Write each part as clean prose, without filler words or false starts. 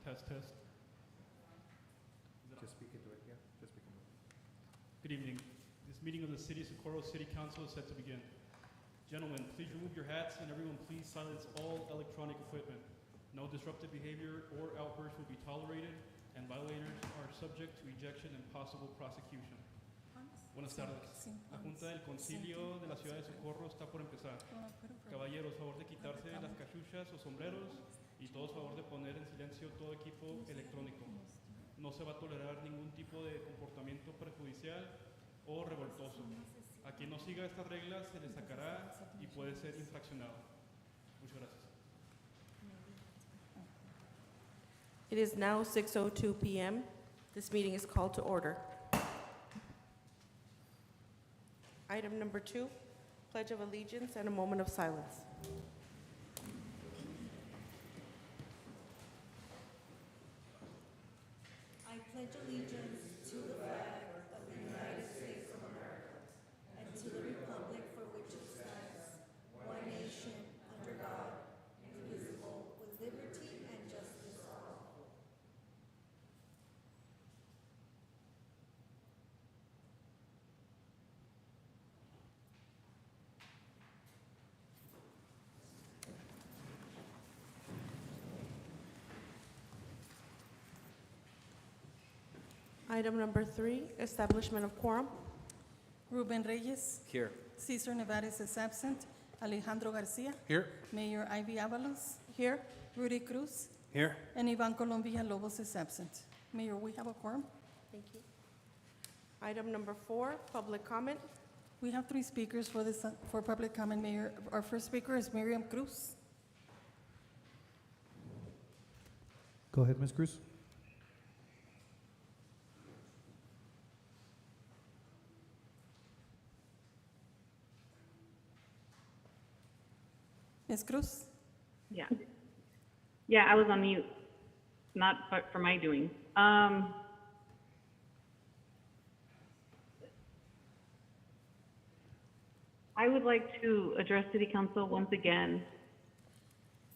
Test, test. Just speak into it, yeah, just speak into it. Good evening. This meeting of the City of Socorro City Council is set to begin. Gentlemen, please remove your hats, and everyone please silence all electronic equipment. No disruptive behavior or outbursts will be tolerated, and violators are subject to ejection and possible prosecution. Buenas tardes. La Junta del Concilio de la Ciudad de Socorro está por empezar. Caballeros, favor de quitarse las cachuchas o sombreros y todos favor de poner en silencio todo equipo electrónico. No se va a tolerar ningún tipo de comportamiento perjudicial o revoltoso. A quien no siga estas reglas se le sacará y puede ser infraccionado. Muchas gracias. It is now 6:02 p.m. This meeting is called to order. Item number 2, Pledge of Allegiance and a moment of silence. I pledge allegiance to the flag of the United States of America and to the republic for which it stands, one nation, under God, indivisible, with liberty and justice for all. Item number 3, Establishment of Quorum. Ruben Reyes. Here. Cesar Nevares is absent. Alejandro Garcia. Here. Mayor Ivy Avalos. Here. Rudy Cruz. Here. And Ivan Colombia Lobos is absent. Mayor, we have a quorum. Thank you. Item number 4, Public Comment. We have 3 speakers for public comment, Mayor. Our first speaker is Miriam Cruz. Go ahead, Ms. Cruz. Ms. Cruz? Yeah. Yeah, I was on mute, not for my doing. I would like to address City Council once again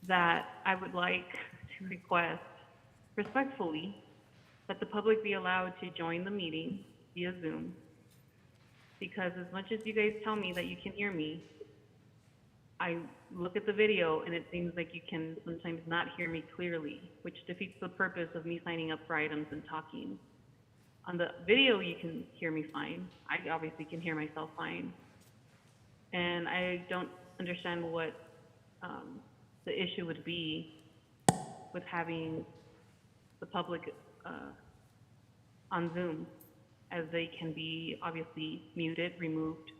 that I would like to request respectfully that the public be allowed to join the meeting via Zoom. Because as much as you guys tell me that you can hear me, I look at the video and it seems like you can sometimes not hear me clearly, which defeats the purpose of me signing up for items and talking. On the video, you can hear me fine. I obviously can hear myself fine. And I don't understand what the issue would be with having the public on Zoom, as they can be obviously muted, removed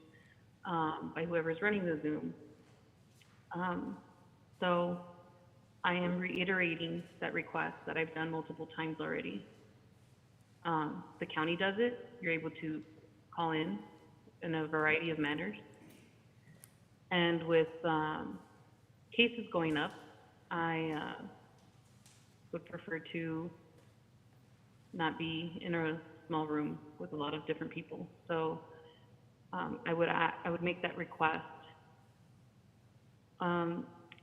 by whoever's running the Zoom. So I am reiterating that request that I've done multiple times already. The county does it. You're able to call in a variety of manners. And with cases going up, I would prefer to not be in a small room with a lot of different people. So I would make that request.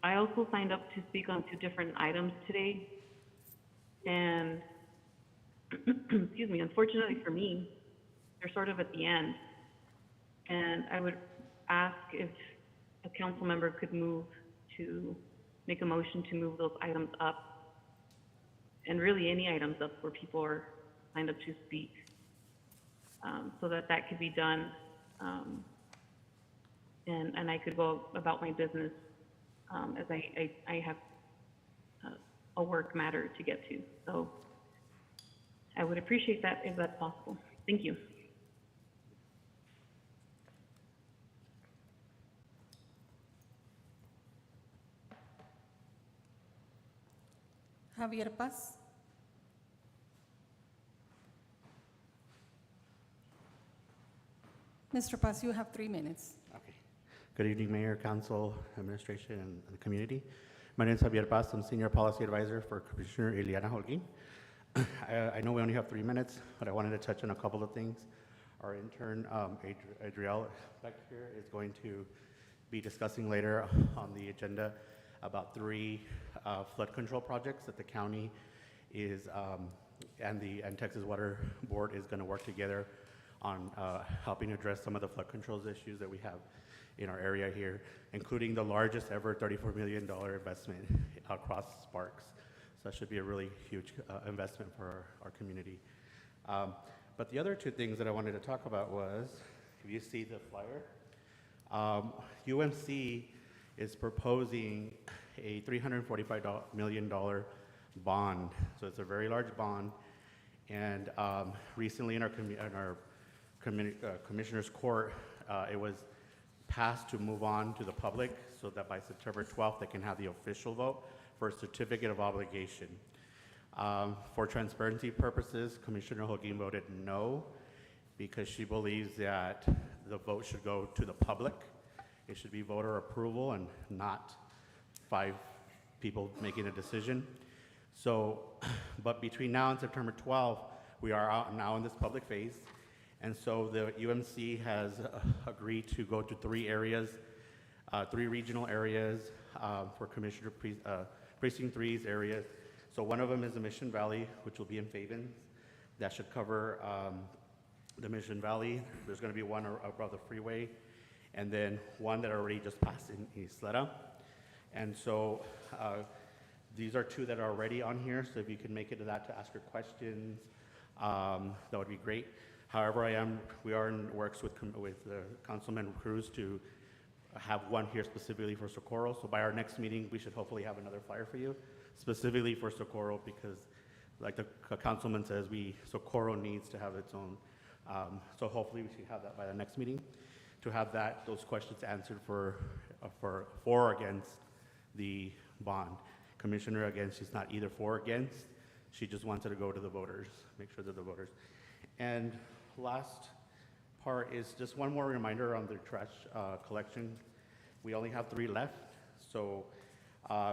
I also signed up to speak on 2 different items today, and excuse me, unfortunately for me, they're sort of at the end, and I would ask if a council member could make a motion to move those items up, and really any items up where people are signed up to speak, so that could be done, and I could go about my business as I have a work matter to get to. So I would appreciate that if that's possible. Thank you. Javier Paz. Mr. Paz, you have 3 minutes. Okay. Good evening, Mayor, Council, Administration, and the community. My name is Javier Paz. I'm Senior Policy Advisor for Commissioner Ileana Holguin. I know we only have 3 minutes, but I wanted to touch on a couple of things. Our intern, Adriel, back here, is going to be discussing later on the agenda about 3 flood control projects that the county and Texas Water Board is going to work together on helping address some of the flood controls issues that we have in our area here, including the largest ever $34 million investment across Sparks. So that should be a really huge investment for our community. But the other two things that I wanted to talk about was, if you see the flyer, UMC is proposing a $345 million bond. So it's a very large bond. And recently in our Commissioner's Court, it was passed to move on to the public so that by September 12th, they can have the official vote for a certificate of obligation. For transparency purposes, Commissioner Holguin voted no because she believes that the vote should go to the public. It should be voter approval and not 5 people making a decision. So, but between now and September 12th, we are out now in this public phase. And so the UMC has agreed to go to 3 areas, 3 regional areas for Commissioner Precinct 3's areas. So one of them is the Mission Valley, which will be in Favens. That should cover the Mission Valley. There's going to be one above the freeway, and then one that already just passed in Isleta. And so these are 2 that are already on here, so if you can make it to that to ask your questions, that would be great. However, we are in works with Councilman Cruz to have one here specifically for Socorro. So by our next meeting, we should hopefully have another flyer for you, specifically for Socorro, because like the councilman says, Socorro needs to have its own. So hopefully we should have that by the next meeting to have those questions answered for or against the bond. Commissioner, again, she's not either for or against. She just wants it to go to the voters, make sure that the voters. And last part is just one more reminder on the trash collection. We only have 3 left. So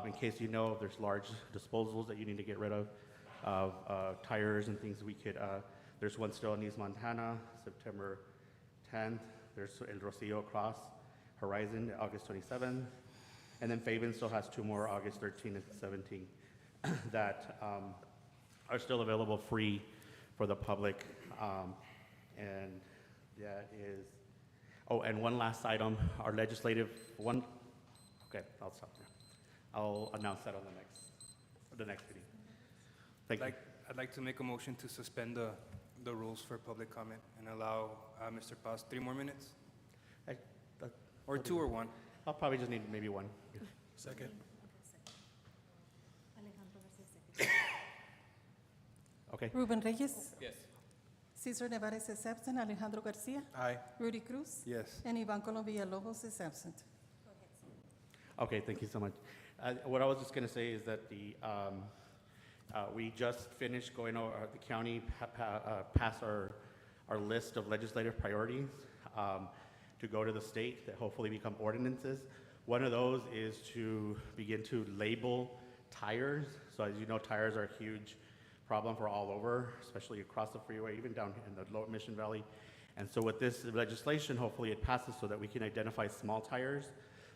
in case you know, there's large disposals that you need to get rid of tires and things we could, there's one still in East Montana, September 10th. There's El Rocio across Horizon, August 27th. And then Faven still has 2 more, August 13th and 17th, that are still available free for the public. And that is, oh, and one last item, our legislative one, okay, I'll stop there. I'll announce that on the next meeting. Thank you. I'd like to make a motion to suspend the rules for public comment and allow Mr. Paz 3 more minutes, or 2 or 1. I'll probably just need maybe 1. Second. Okay. Ruben Reyes, Yes. Cesar Nevares is absent, Alejandro Garcia, Aye. Rudy Cruz, Yes. and Ivan Colombia Lobos is absent. Okay, thank you so much. What I was just going to say is that we just finished going over, the county passed our list of legislative priorities to go to the state that hopefully become ordinances. One of those is to begin to label tires. So as you know, tires are a huge problem for all over, especially across the freeway, even down in the Lower Mission Valley. And so with this legislation, hopefully it passes so that we can identify small tires,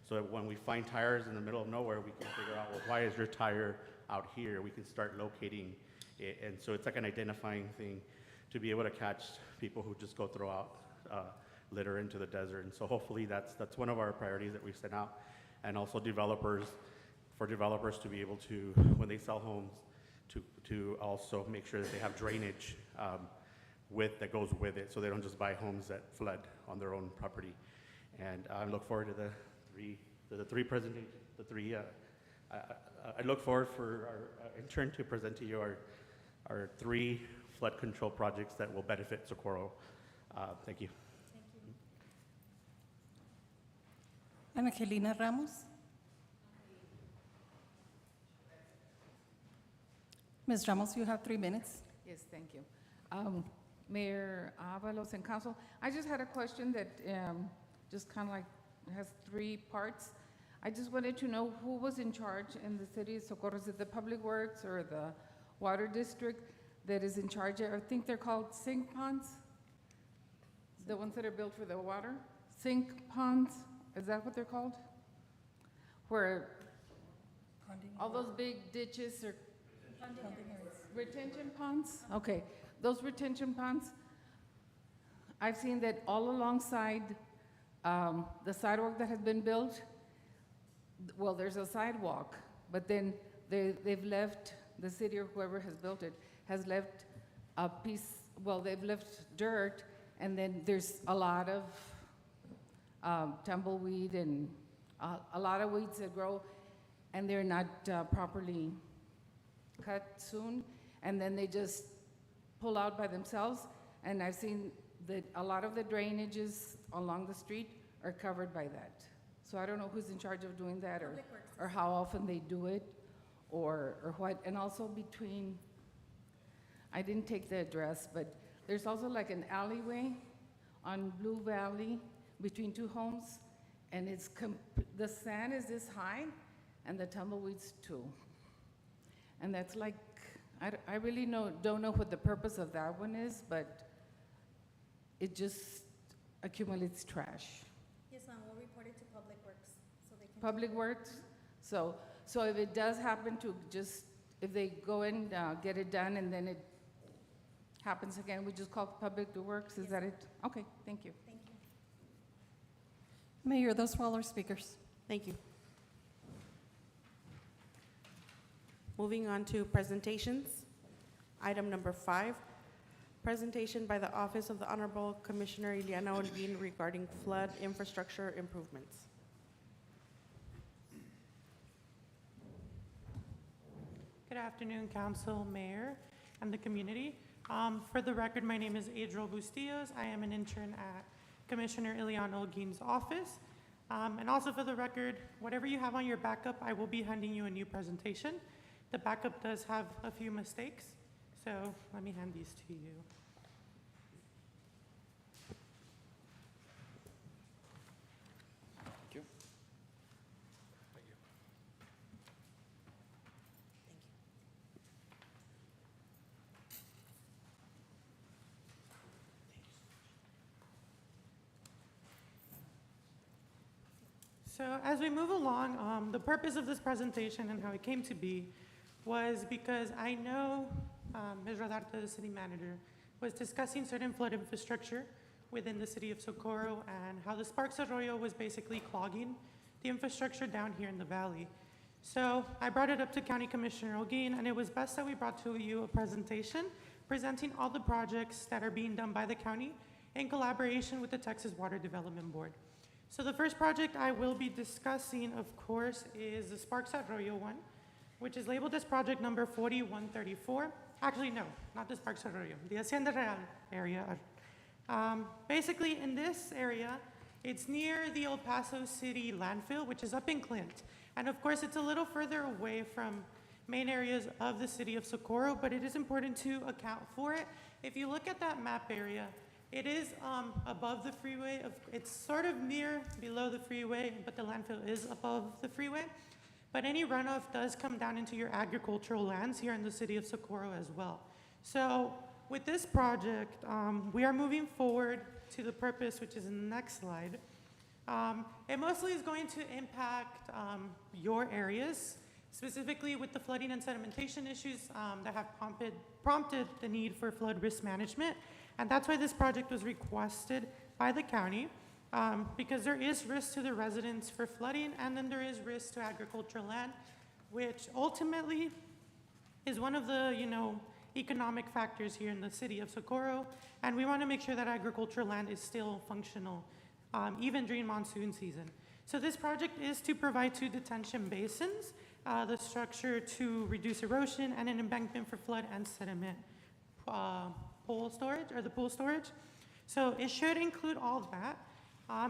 so that when we find tires in the middle of nowhere, we can figure out, well, why is your tire out here? We can start locating it. And so it's like an identifying thing to be able to catch people who just go throw out litter into the desert. And so hopefully that's one of our priorities that we've sent out. And also for developers to be able to, when they sell homes, to also make sure that they have drainage that goes with it, so they don't just buy homes that flood on their own property. And I look forward to the three presentations. I look forward for our intern to present to you our 3 flood control projects that will benefit Socorro. Thank you. Angelina Ramos. Ms. Ramos, you have 3 minutes. Yes, thank you. Mayor Avalos and Council, I just had a question that just kind of like has 3 parts. I just wanted to know who was in charge in the city of Socorro. Is it the Public Works or the Water District that is in charge? I think they're called sink ponds, the ones that are built for the water. Sink ponds, is that what they're called? Where all those big ditches are Funding areas. Retention ponds? Okay, those retention ponds, I've seen that all alongside the sidewalk that has been built. Well, there's a sidewalk, but then they've left, the city or whoever has built it, has left a piece, well, they've left dirt, and then there's a lot of tumbleweed and a lot of weeds that grow, and they're not properly cut soon, and then they just pull out by themselves. And I've seen that a lot of the drainages along the street are covered by that. So I don't know who's in charge of doing that, or how often they do it, or what. And also between, I didn't take the address, but there's also like an alleyway on Blue Valley between two homes, and it's the sand is this high, and the tumbleweeds too. And that's like, I really don't know what the purpose of that one is, but it just accumulates trash. Yes, ma'am, we'll report it to Public Works, so they can. Public Works, so if it does happen to just, if they go and get it done and then it happens again, we just call Public Works, is that it? Okay, thank you. Thank you. Mayor, those were all our speakers. Thank you. Moving on to presentations. Item number 5, presentation by the Office of the Honorable Commissioner Ileana Holguin regarding flood infrastructure improvements. Good afternoon, Council, Mayor, and the community. For the record, my name is Adriel Bustillos. I am an intern at Commissioner Ileana Holguin's office. And also for the record, whatever you have on your backup, I will be handing you a new presentation. The backup does have a few mistakes, so let me hand these to you. Thank you. So as we move along, the purpose of this presentation and how it came to be was because I know Ms. Rodarte, the city manager, was discussing certain flood infrastructure within the city of Socorro and how the Sparks Arroyo was basically clogging the infrastructure down here in the valley. So I brought it up to County Commissioner Holguin, and it was best that we brought to you a presentation presenting all the projects that are being done by the county in collaboration with the Texas Water Development Board. So the first project I will be discussing, of course, is the Sparks Arroyo one, which is labeled as project number 4134. Actually, no, not the Sparks Arroyo, the Hacienda Real area. Basically, in this area, it's near the El Paso City landfill, which is up in Clint. And of course, it's a little further away from main areas of the city of Socorro, but it is important to account for it. If you look at that map area, it is above the freeway. It's sort of below the freeway, but the landfill is above the freeway. But any runoff does come down into your agricultural lands here in the city of Socorro as well. So with this project, we are moving forward to the purpose, which is in the next slide. It mostly is going to impact your areas, specifically with the flooding and sedimentation issues that have prompted the need for flood risk management. And that's why this project was requested by the county, because there is risk to the residents for flooding, and then there is risk to agricultural land, which ultimately is one of the, economic factors here in the city of Socorro. And we want to make sure that agricultural land is still functional, even during monsoon season. So this project is to provide 2 detention basins, the structure to reduce erosion, and an embankment for flood and sediment pool storage. So it should include all that.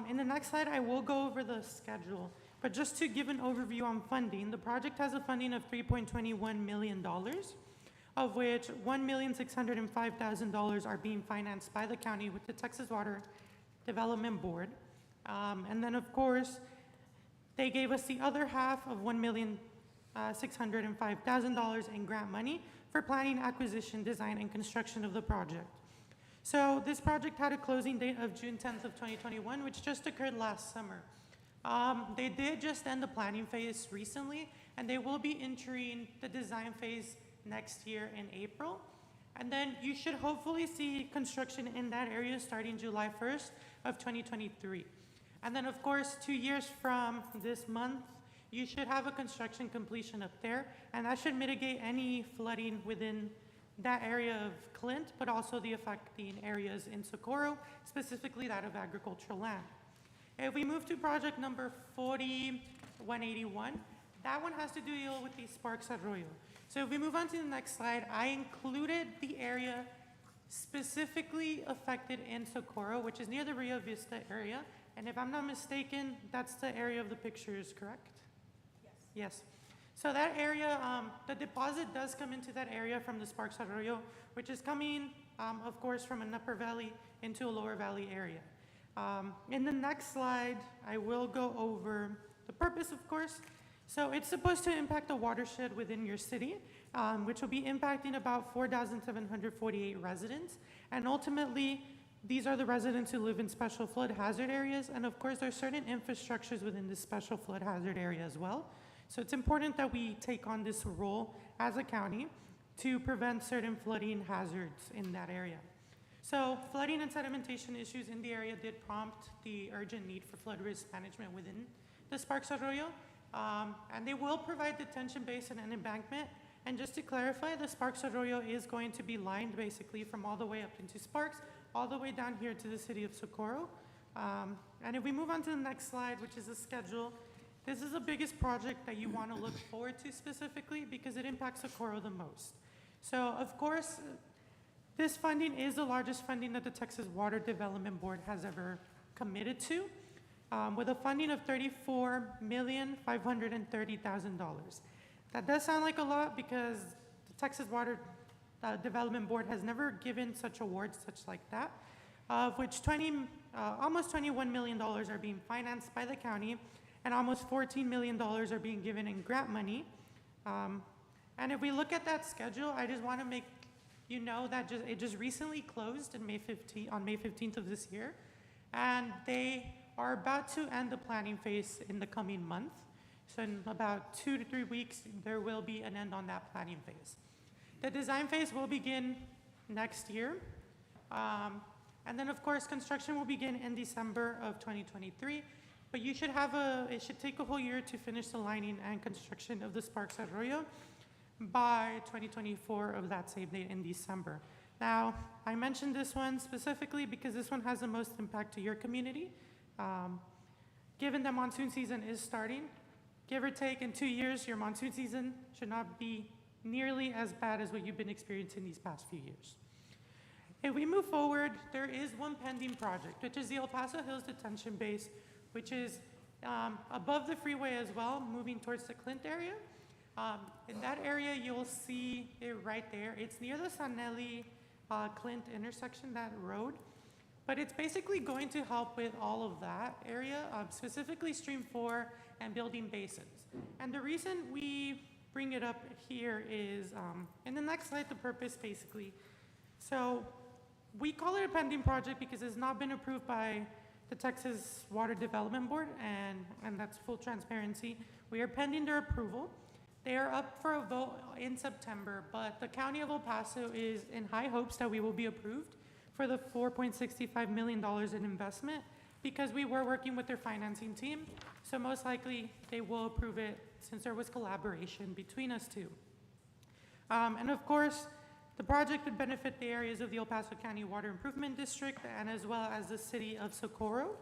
In the next slide, I will go over the schedule. But just to give an overview on funding, the project has a funding of $3.21 million, of which $1,605,000 are being financed by the county with the Texas Water Development Board. And then, of course, they gave us the other half of $1,605,000 in grant money for planning, acquisition, design, and construction of the project. So this project had a closing date of June 10th of 2021, which just occurred last summer. They did just end the planning phase recently, and they will be entering the design phase next year in April. And then you should hopefully see construction in that area starting July 1st of 2023. And then, of course, 2 years from this month, you should have a construction completion up there, and that should mitigate any flooding within that area of Clint, but also the affecting areas in Socorro, specifically that of agricultural land. If we move to project number 4181, that one has to deal with the Sparks Arroyo. So if we move on to the next slide, I included the area specifically affected in Socorro, which is near the Rio Vista area. And if I'm not mistaken, that's the area of the pictures, correct? Yes. So that area, the deposit does come into that area from the Sparks Arroyo, which is coming, of course, from an upper valley into a lower valley area. In the next slide, I will go over the purpose, of course. So it's supposed to impact the watershed within your city, which will be impacting about 4,748 residents. And ultimately, these are the residents who live in special flood hazard areas. And of course, there's certain infrastructures within this special flood hazard area as well. So it's important that we take on this role as a county to prevent certain flooding hazards in that area. So flooding and sedimentation issues in the area did prompt the urgent need for flood risk management within the Sparks Arroyo. And they will provide detention basin and embankment. And just to clarify, the Sparks Arroyo is going to be lined basically from all the way up into Sparks, all the way down here to the city of Socorro. And if we move on to the next slide, which is a schedule, this is the biggest project that you want to look forward to specifically because it impacts Socorro the most. So of course, this funding is the largest funding that the Texas Water Development Board has ever committed to, with a funding of $34,530,000. That does sound like a lot because the Texas Water Development Board has never given such awards such like that, of which almost $21 million are being financed by the county, and almost $14 million are being given in grant money. And if we look at that schedule, I just want to make you know that it just recently closed on May 15th of this year, and they are about to end the planning phase in the coming month. So in about 2 to 3 weeks, there will be an end on that planning phase. The design phase will begin next year. And then of course, construction will begin in December of 2023, but it should take a whole year to finish the lining and construction of the Sparks Arroyo by 2024 of that same date in December. Now, I mentioned this one specifically because this one has the most impact to your community. Given that monsoon season is starting, give or take in 2 years, your monsoon season should not be nearly as bad as what you've been experiencing these past few years. If we move forward, there is one pending project, which is the El Paso Hills Detention Base, which is above the freeway as well, moving towards the Clint area. In that area, you'll see it right there. It's near the Sanelli Clint intersection, that road. But it's basically going to help with all of that area, specifically Stream 4 and building basins. And the reason we bring it up here is, in the next slide, the purpose basically. So we call it a pending project because it's not been approved by the Texas Water Development Board, and that's full transparency. We are pending their approval. They are up for a vote in September, but the County of El Paso is in high hopes that we will be approved for the $4.65 million in investment because we were working with their financing team. So most likely they will approve it since there was collaboration between us two. And of course, the project would benefit the areas of the El Paso County Water Improvement District and as well as the city of Socorro.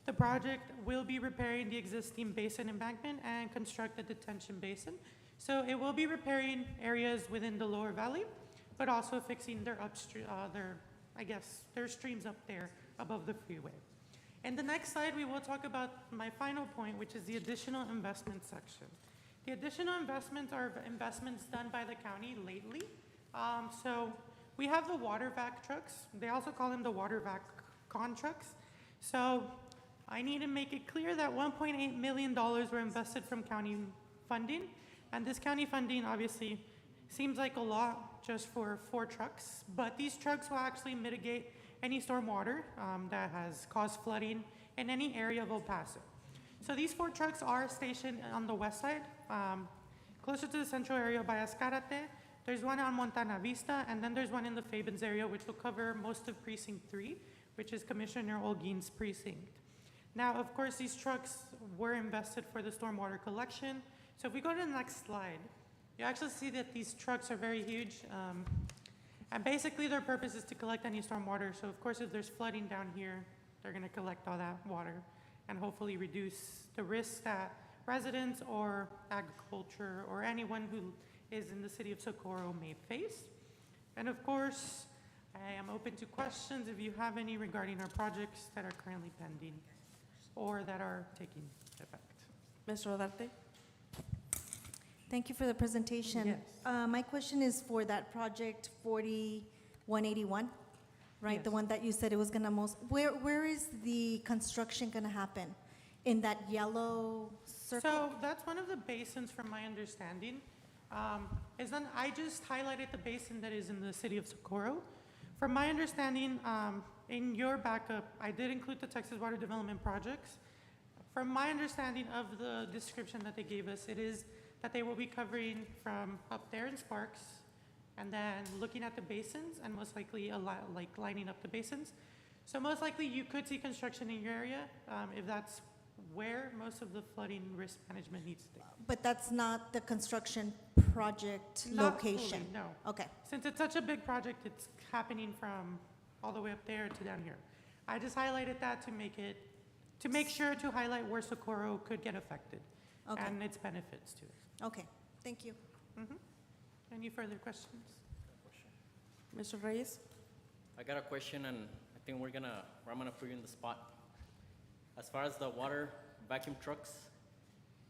The project will be repairing the existing basin embankment and construct a detention basin. So it will be repairing areas within the lower valley, but also fixing their upstream, their streams up there above the freeway. In the next slide, we will talk about my final point, which is the additional investment section. The additional investments are investments done by the county lately. So we have the water vac trucks. They also call them the water vac con trucks. So I need to make it clear that $1.8 million were invested from county funding. And this county funding obviously seems like a lot just for 4 trucks, but these trucks will actually mitigate any storm water that has caused flooding in any area of El Paso. So these 4 trucks are stationed on the west side, closer to the central area by Escarate, There's one on Montana Vista, and then there's one in the Fabens area, which will cover most of Precinct 3, which is Commissioner Holguin's precinct. Now, of course, these trucks were invested for the stormwater collection. So if we go to the next slide, you actually see that these trucks are very huge. And basically, their purpose is to collect any stormwater. So of course, if there's flooding down here, they're going to collect all that water and hopefully reduce the risks that residents or agriculture or anyone who is in the city of Socorro may face. And of course, I am open to questions if you have any regarding our projects that are currently pending or that are taking effect. Ms. Rodarte? Thank you for the presentation. Yes. My question is for that project 4181, right? The Yes. one that you said it was gonna where is the construction gonna happen? In that yellow circle? So that's one of the basins from my understanding. I just highlighted the basin that is in the city of Socorro. From my understanding, in your backup, I did include the Texas Water Development Projects. From my understanding of the description that they gave us, it is that they will be covering from up there in Sparks and then looking at the basins and most likely like lining up the basins. So most likely you could see construction in your area if that's where most of the flooding risk management needs to take. But that's not the construction project Not fully, location? no. Okay, Since it's such a big project, it's happening from all the way up there to down here. I just highlighted that to make sure to highlight where Socorro could get affected okay, and its benefits to it. okay, thank you. Mhm. Any further questions? Mr. Reyes? I got a question, and I think I'm gonna put you in the spot. As far as the water vacuum trucks,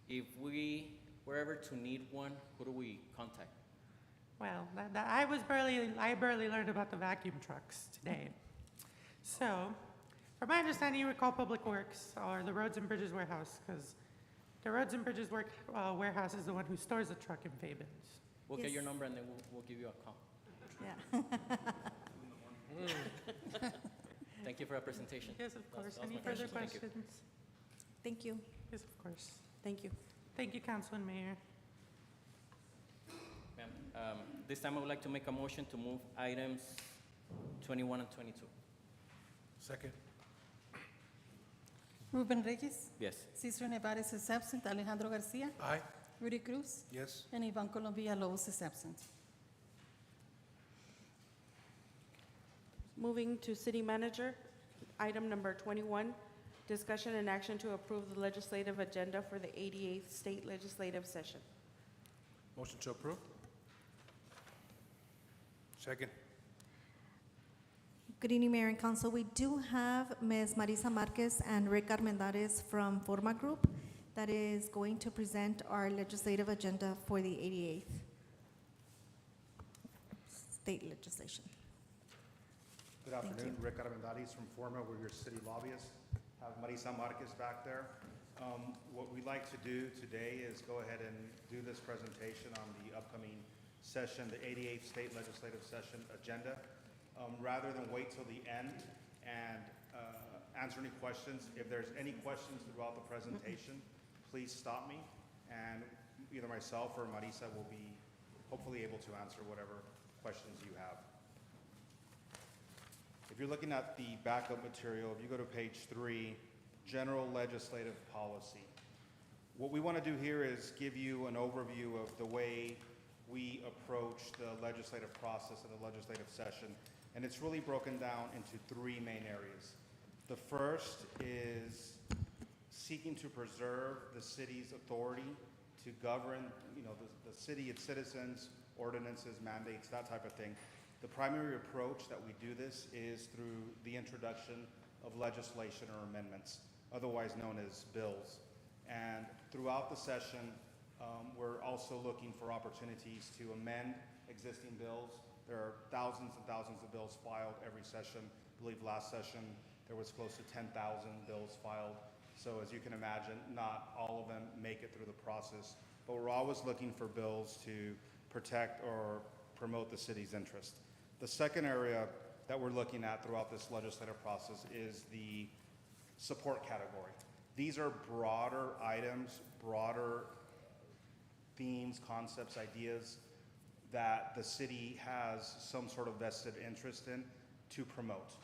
if we were ever to need one, who do we contact? Well, I barely learned about the vacuum trucks today. So, from my understanding, you would call Public Works or the Roads and Bridges Warehouse, because the Roads and Bridges Warehouse is the one who stores the truck in Fabens. We'll get Yes. your number, and then we'll give you a call. Yeah. Thank you for that presentation. Yes, of That course. was Any my further question. Thank you. questions? Thank you. Yes, of course. Thank you. Thank you, Council and Mayor. Ma'am, this time I would like to make a motion to move items 21 and 22. Second. Ruben Reyes, Yes. Cesar Nevares is absent, Alejandro Garcia, Aye. Rudy Cruz, Yes. and Ivan Colombia Lobos is absent. Moving to City Manager, item number 21, discussion and action to approve the legislative agenda for the 88th State Legislative Session. Motion to approve? Second. Good evening, Mayor and Council. We do have Ms. Marisa Marquez and Rick Armendariz from Forma Group that is going to present our legislative agenda for the 88th state legislation. Good afternoon, Rick Armendariz from Forma. We're your city lobbyists. Have Marisa Marquez back there. What we'd like to do today is go ahead and do this presentation on the upcoming session, the 88th State Legislative Session agenda. Rather than wait till the end and answer any questions, if there's any questions throughout the presentation, please stop me, and either myself or Marisa will be hopefully able to answer whatever questions you have. If you're looking at the backup material, if you go to page 3, General Legislative Policy. What we want to do here is give you an overview of the way we approach the legislative process and the legislative session. And it's really broken down into 3 main areas. The first is seeking to preserve the city's authority to govern, the city, its citizens, ordinances, mandates, that type of thing. The primary approach that we do this is through the introduction of legislation or amendments, otherwise known as bills. And throughout the session, we're also looking for opportunities to amend existing bills. There are thousands and thousands of bills filed every session. I believe last session there was close to 10,000 bills filed. So as you can imagine, not all of them make it through the process, but we're always looking for bills to protect or promote the city's interest. The second area that we're looking at throughout this legislative process is the support category. These are broader items, broader themes, concepts, ideas that the city has some sort of vested interest in to promote.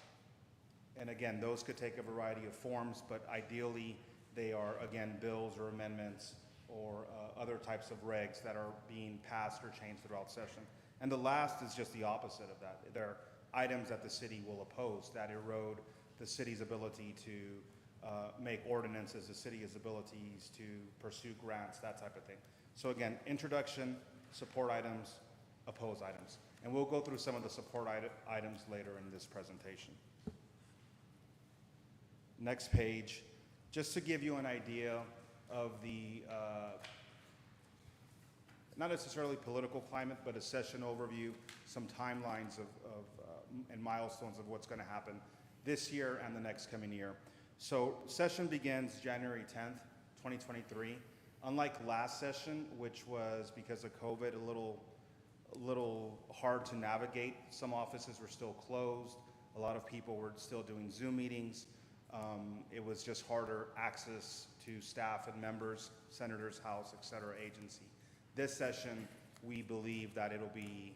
And again, those could take a variety of forms, but ideally, they are, again, bills or amendments or other types of regs that are being passed or changed throughout session. And the last is just the opposite of that. They're items that the city will oppose that erode the city's ability to make ordinances, the city's abilities to pursue grants, that type of thing. So again, introduction, support items, oppose items. And we'll go through some of the support items later in this presentation. Next page, just to give you an idea of the, not necessarily political climate, but a session overview, some timelines and milestones of what's going to happen this year and the next coming year. So session begins January 10th, 2023. Unlike last session, which was, because of COVID, a little hard to navigate. Some offices were still closed. A lot of people were still doing Zoom meetings. It was just harder access to staff and members, Senator's House, et cetera, agency. This session, we believe that it'll be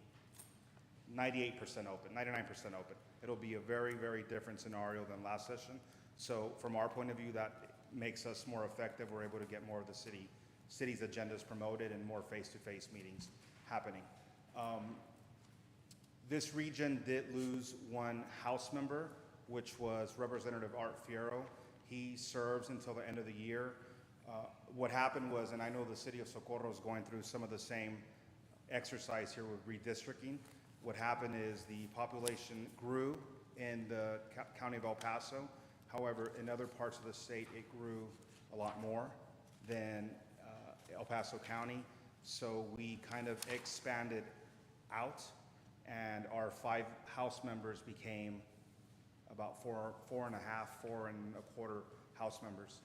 98% open, 99% open. It'll be a very, very different scenario than last session. So from our point of view, that makes us more effective. We're able to get more of the city's agendas promoted and more face-to-face meetings happening. This region did lose one House member, which was Representative Art Fierro. He serves until the end of the year. What happened was, and I know the city of Socorro is going through some of the same exercise here with redistricting. What happened is the population grew in the county of El Paso. However, in other parts of the state, it grew a lot more than El Paso County. So we kind of expanded out, and our 5 House members became about four and a quarter House members.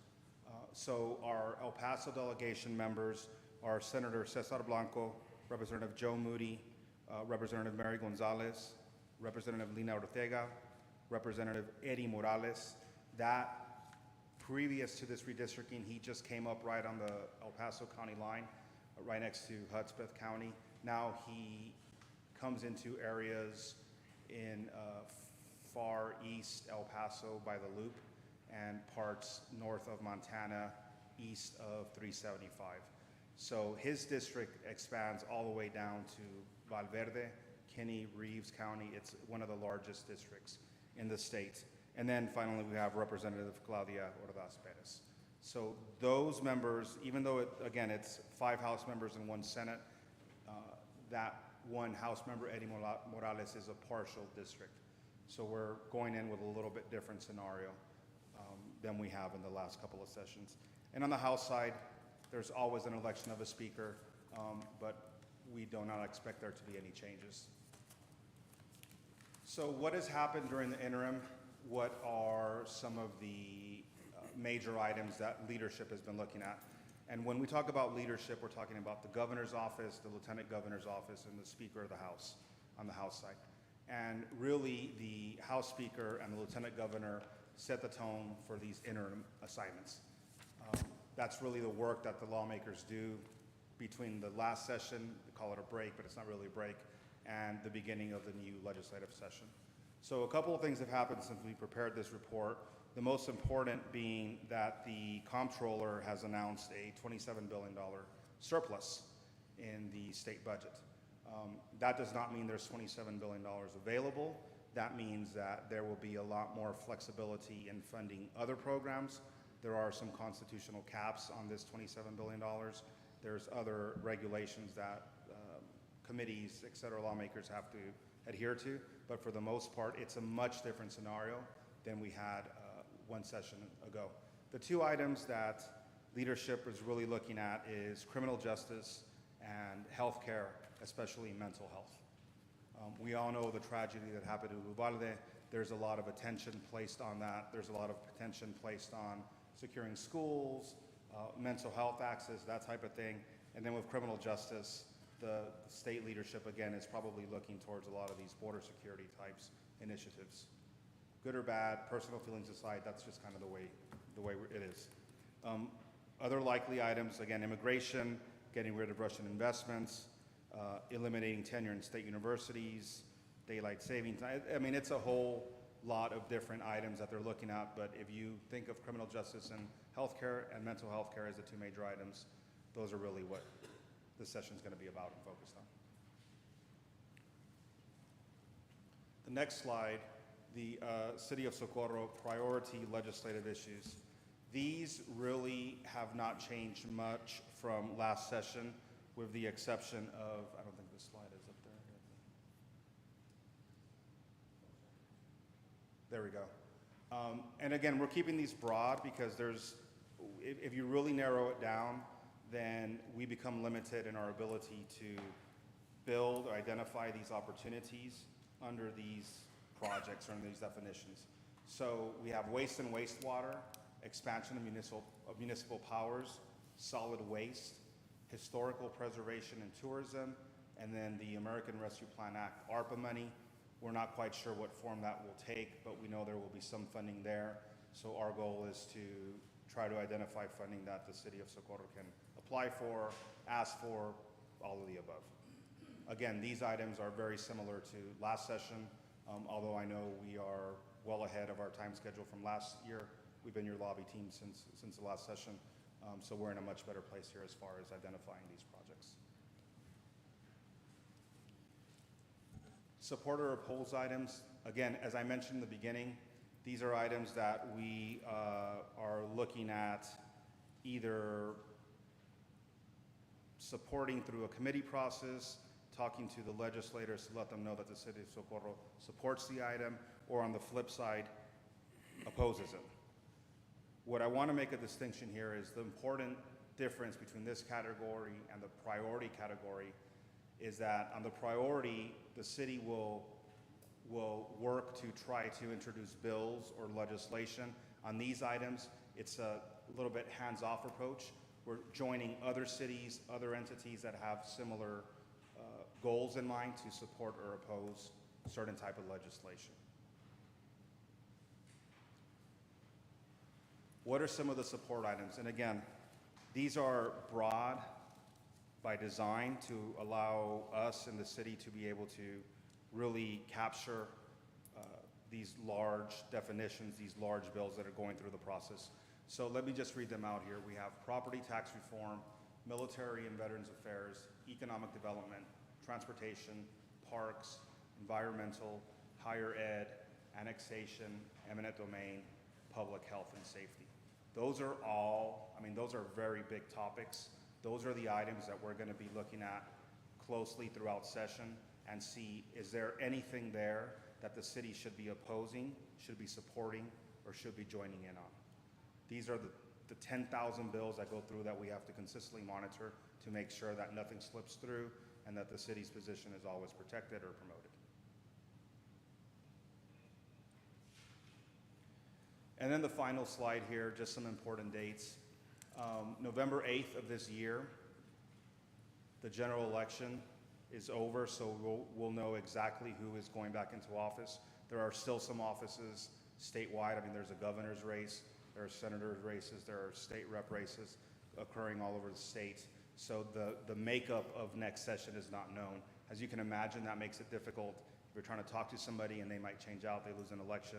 So our El Paso delegation members are Senator Cesar Blanco, Representative Joe Moody, Representative Mary Gonzalez, Representative Lina Ortega, Representative Eddie Morales. That, previous to this redistricting, he just came up right on the El Paso County line, right next to Hudspeth County. Now he comes into areas in far east El Paso by the Loop and parts north of Montana, east of 375. So his district expands all the way down to Valverde, Kinney, Reeves County. It's one of the largest districts in the state. And then finally, we have Representative Claudia Ordaz Perez. So those members, even though, again, it's 5 House members and 1 Senate, that 1 House member, Eddie Morales, is a partial district. So we're going in with a little bit different scenario than we have in the last couple of sessions. And on the House side, there's always an election of a speaker, but we do not expect there to be any changes. So what has happened during the interim? What are some of the major items that leadership has been looking at? And when we talk about leadership, we're talking about the governor's office, the lieutenant governor's office, and the speaker of the House on the House side. And really, the House Speaker and the Lieutenant Governor set the tone for these interim assignments. That's really the work that the lawmakers do between the last session, they call it a break, but it's not really a break, and the beginning of the new legislative session. So a couple of things have happened since we prepared this report. The most important being that the comptroller has announced a $27 billion surplus in the state budget. That does not mean there's $27 billion available. That means that there will be a lot more flexibility in funding other programs. There are some constitutional caps on this $27 billion. There's other regulations that committees, et cetera, lawmakers have to adhere to. But for the most part, it's a much different scenario than we had 1 session ago. The 2 items that leadership is really looking at is criminal justice and healthcare, especially mental health. We all know the tragedy that happened in Uvalde. There's a lot of attention placed on that. There's a lot of attention placed on securing schools, mental health access, that type of thing. And then with criminal justice, the state leadership, again, is probably looking towards a lot of these border security types initiatives. Good or bad, personal feelings aside, that's just kind of the way it is. Other likely items, again, immigration, getting rid of Russian investments, eliminating tenure in state universities, daylight savings. I mean, it's a whole lot of different items that they're looking at, but if you think of criminal justice and healthcare and mental health care as the two major items, those are really what this session is going to be about and focused on. The next slide, the City of Socorro priority legislative issues. These really have not changed much from last session, with the exception of, I don't think this slide is up there. There we go. And again, we're keeping these broad because if you really narrow it down, then we become limited in our ability to build or identify these opportunities under these projects or under these definitions. So we have waste and wastewater, expansion of municipal powers, solid waste, historical preservation and tourism, and then the American Rescue Plan Act, ARPA money. We're not quite sure what form that will take, but we know there will be some funding there. So our goal is to try to identify funding that the City of Socorro can apply for, ask for, all of the above. Again, these items are very similar to last session, although I know we are well ahead of our time schedule from last year. We've been your lobby team since the last session, so we're in a much better place here as far as identifying these projects. Support or oppose items. Again, as I mentioned in the beginning, these are items that we are looking at either supporting through a committee process, talking to the legislators to let them know that the City of Socorro supports the item, or on the flip side, opposes it. What I want to make a distinction here is the important difference between this category and the priority category is that on the priority, the city will work to try to introduce bills or legislation. On these items, it's a little bit hands-off approach. We're joining other cities, other entities that have similar goals in mind to support or oppose certain type of legislation. What are some of the support items? And again, these are broad by design to allow us in the city to be able to really capture these large definitions, these large bills that are going through the process. So let me just read them out here. We have property tax reform, military and veterans affairs, economic development, transportation, parks, environmental, higher ed, annexation, eminent domain, public health and safety. Those are all, I mean, those are very big topics. Those are the items that we're going to be looking at closely throughout session and see, is there anything there that the city should be opposing, should be supporting, or should be joining in on? These are the 10,000 bills that go through that we have to consistently monitor to make sure that nothing slips through and that the city's position is always protected or promoted. And then the final slide here, just some important dates. November 8th of this year, the general election is over, so we'll know exactly who is going back into office. There are still some offices statewide. I mean, there's a governor's race, there are senator's races, there are state rep races occurring all over the state. So the makeup of next session is not known. As you can imagine, that makes it difficult. If you're trying to talk to somebody and they might change out, they lose an election,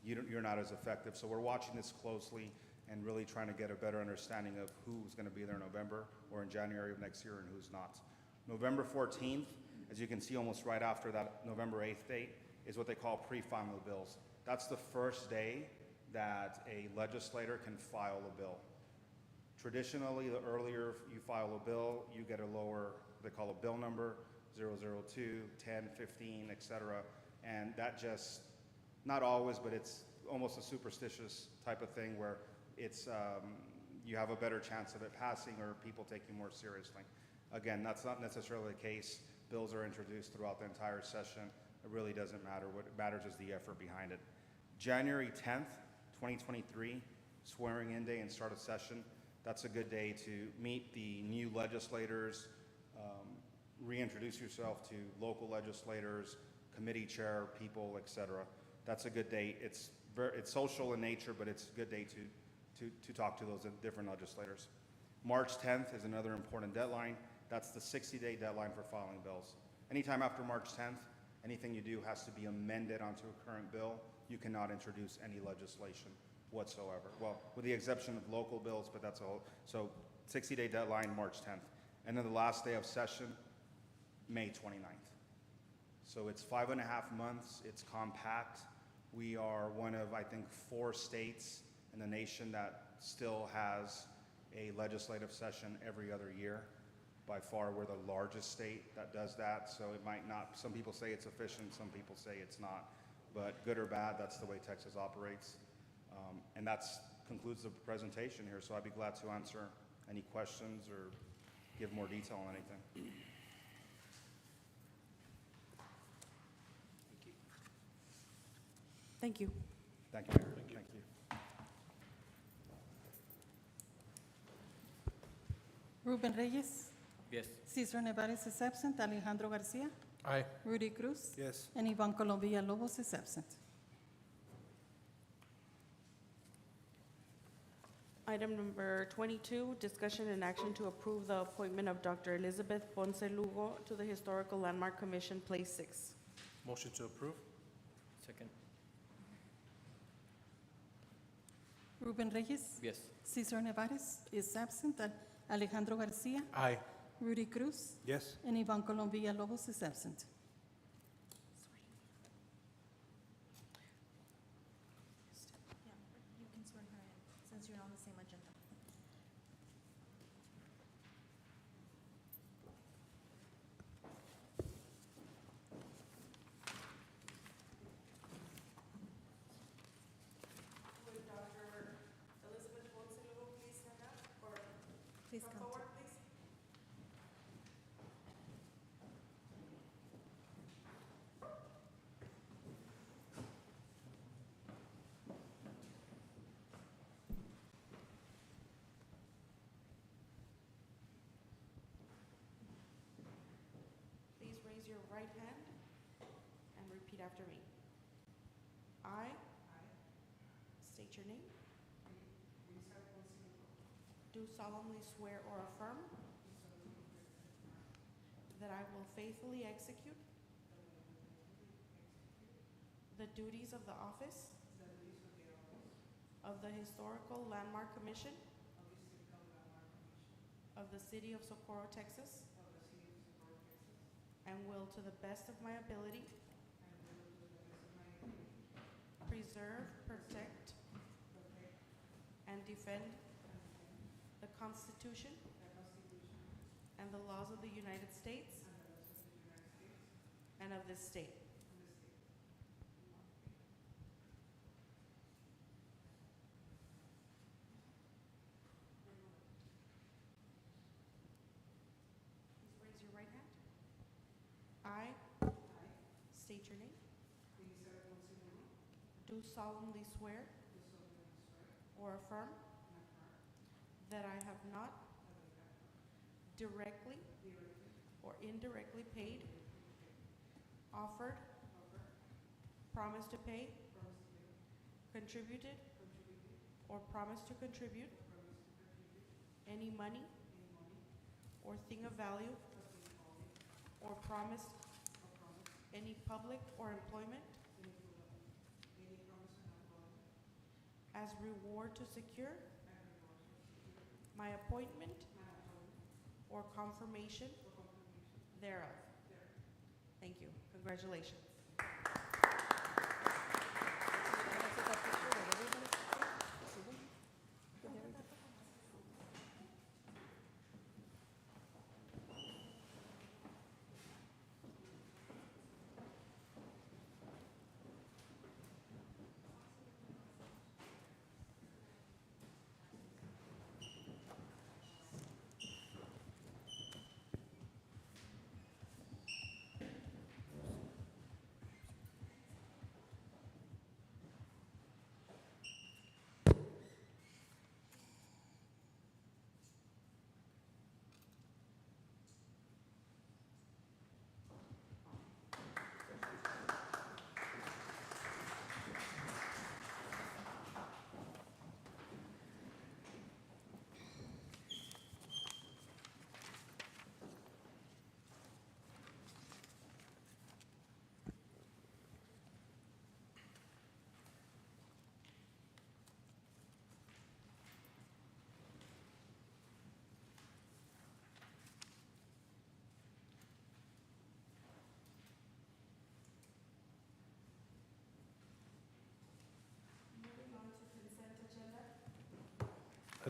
you're not as effective. So we're watching this closely and really trying to get a better understanding of who's going to be there in November or in January of next year and who's not. November 14th, as you can see almost right after that November 8th date, is what they call pre-final bills. That's the first day that a legislator can file a bill. Traditionally, the earlier you file a bill, you get a lower, they call a bill number, 002, 10, 15, etc. And that just, not always, but it's almost a superstitious type of thing where it's, you have a better chance of it passing or people taking more seriously. Again, that's not necessarily the case. Bills are introduced throughout the entire session. It really doesn't matter. What matters is the effort behind it. January 10th, 2023, swearing-in day and start of session. That's a good day to meet the new legislators, reintroduce yourself to local legislators, committee chair people, etc. That's a good day. It's social in nature, but it's a good day to talk to those different legislators. March 10th is another important deadline. That's the 60-day deadline for filing bills. Anytime after March 10th, anything you do has to be amended onto a current bill. You cannot introduce any legislation whatsoever. Well, with the exception of local bills, but that's a whole, so 60-day deadline, March 10th. And then the last day of session, May 29th. So it's 5.5 months, it's compact. We are one of, I think, 4 states in the nation that still has a legislative session every other year. By far, we're the largest state that does that, so it might not, some people say it's efficient, some people say it's not. But good or bad, that's the way Texas operates. And that concludes the presentation here, so I'd be glad to answer any questions or give more detail on anything. Thank you. Thank you, Mayor. Thank you. Ruben Reyes. Yes. Cesar Nevares is absent. Alejandro Garcia. Aye. Rudy Cruz. Yes. And Ivan Colombia Lobos is absent. Item number 22, discussion and action to approve the appointment of Dr. Elizabeth Ponce Lugo to the Historical Landmark Commission, Place 6. Motion to approve? Second. Ruben Reyes. Yes. Cesar Nevares is absent. Alejandro Garcia. Aye. Rudy Cruz. Yes. And Ivan Colombia Lobos is absent. Yeah, you can swear her in, since you're on the same agenda. Would Dr. Elizabeth Ponce Lugo please stand up or Please come come. forward, please? Please raise your right hand and repeat after me. I state your name. Do solemnly swear or affirm that I will faithfully execute the duties of the office of the Historical Landmark Commission of the City of Socorro, Texas, and will, to the best of my ability, preserve, protect, and defend the Constitution and the laws of the United States and of this state. Please raise your right hand. I state your name. Do solemnly swear or affirm that I have not directly or indirectly paid, offered, promised to pay, contributed, or promised to contribute any money or thing of value, or promised any public or employment as reward to secure my appointment or confirmation thereof. Thank you. Congratulations.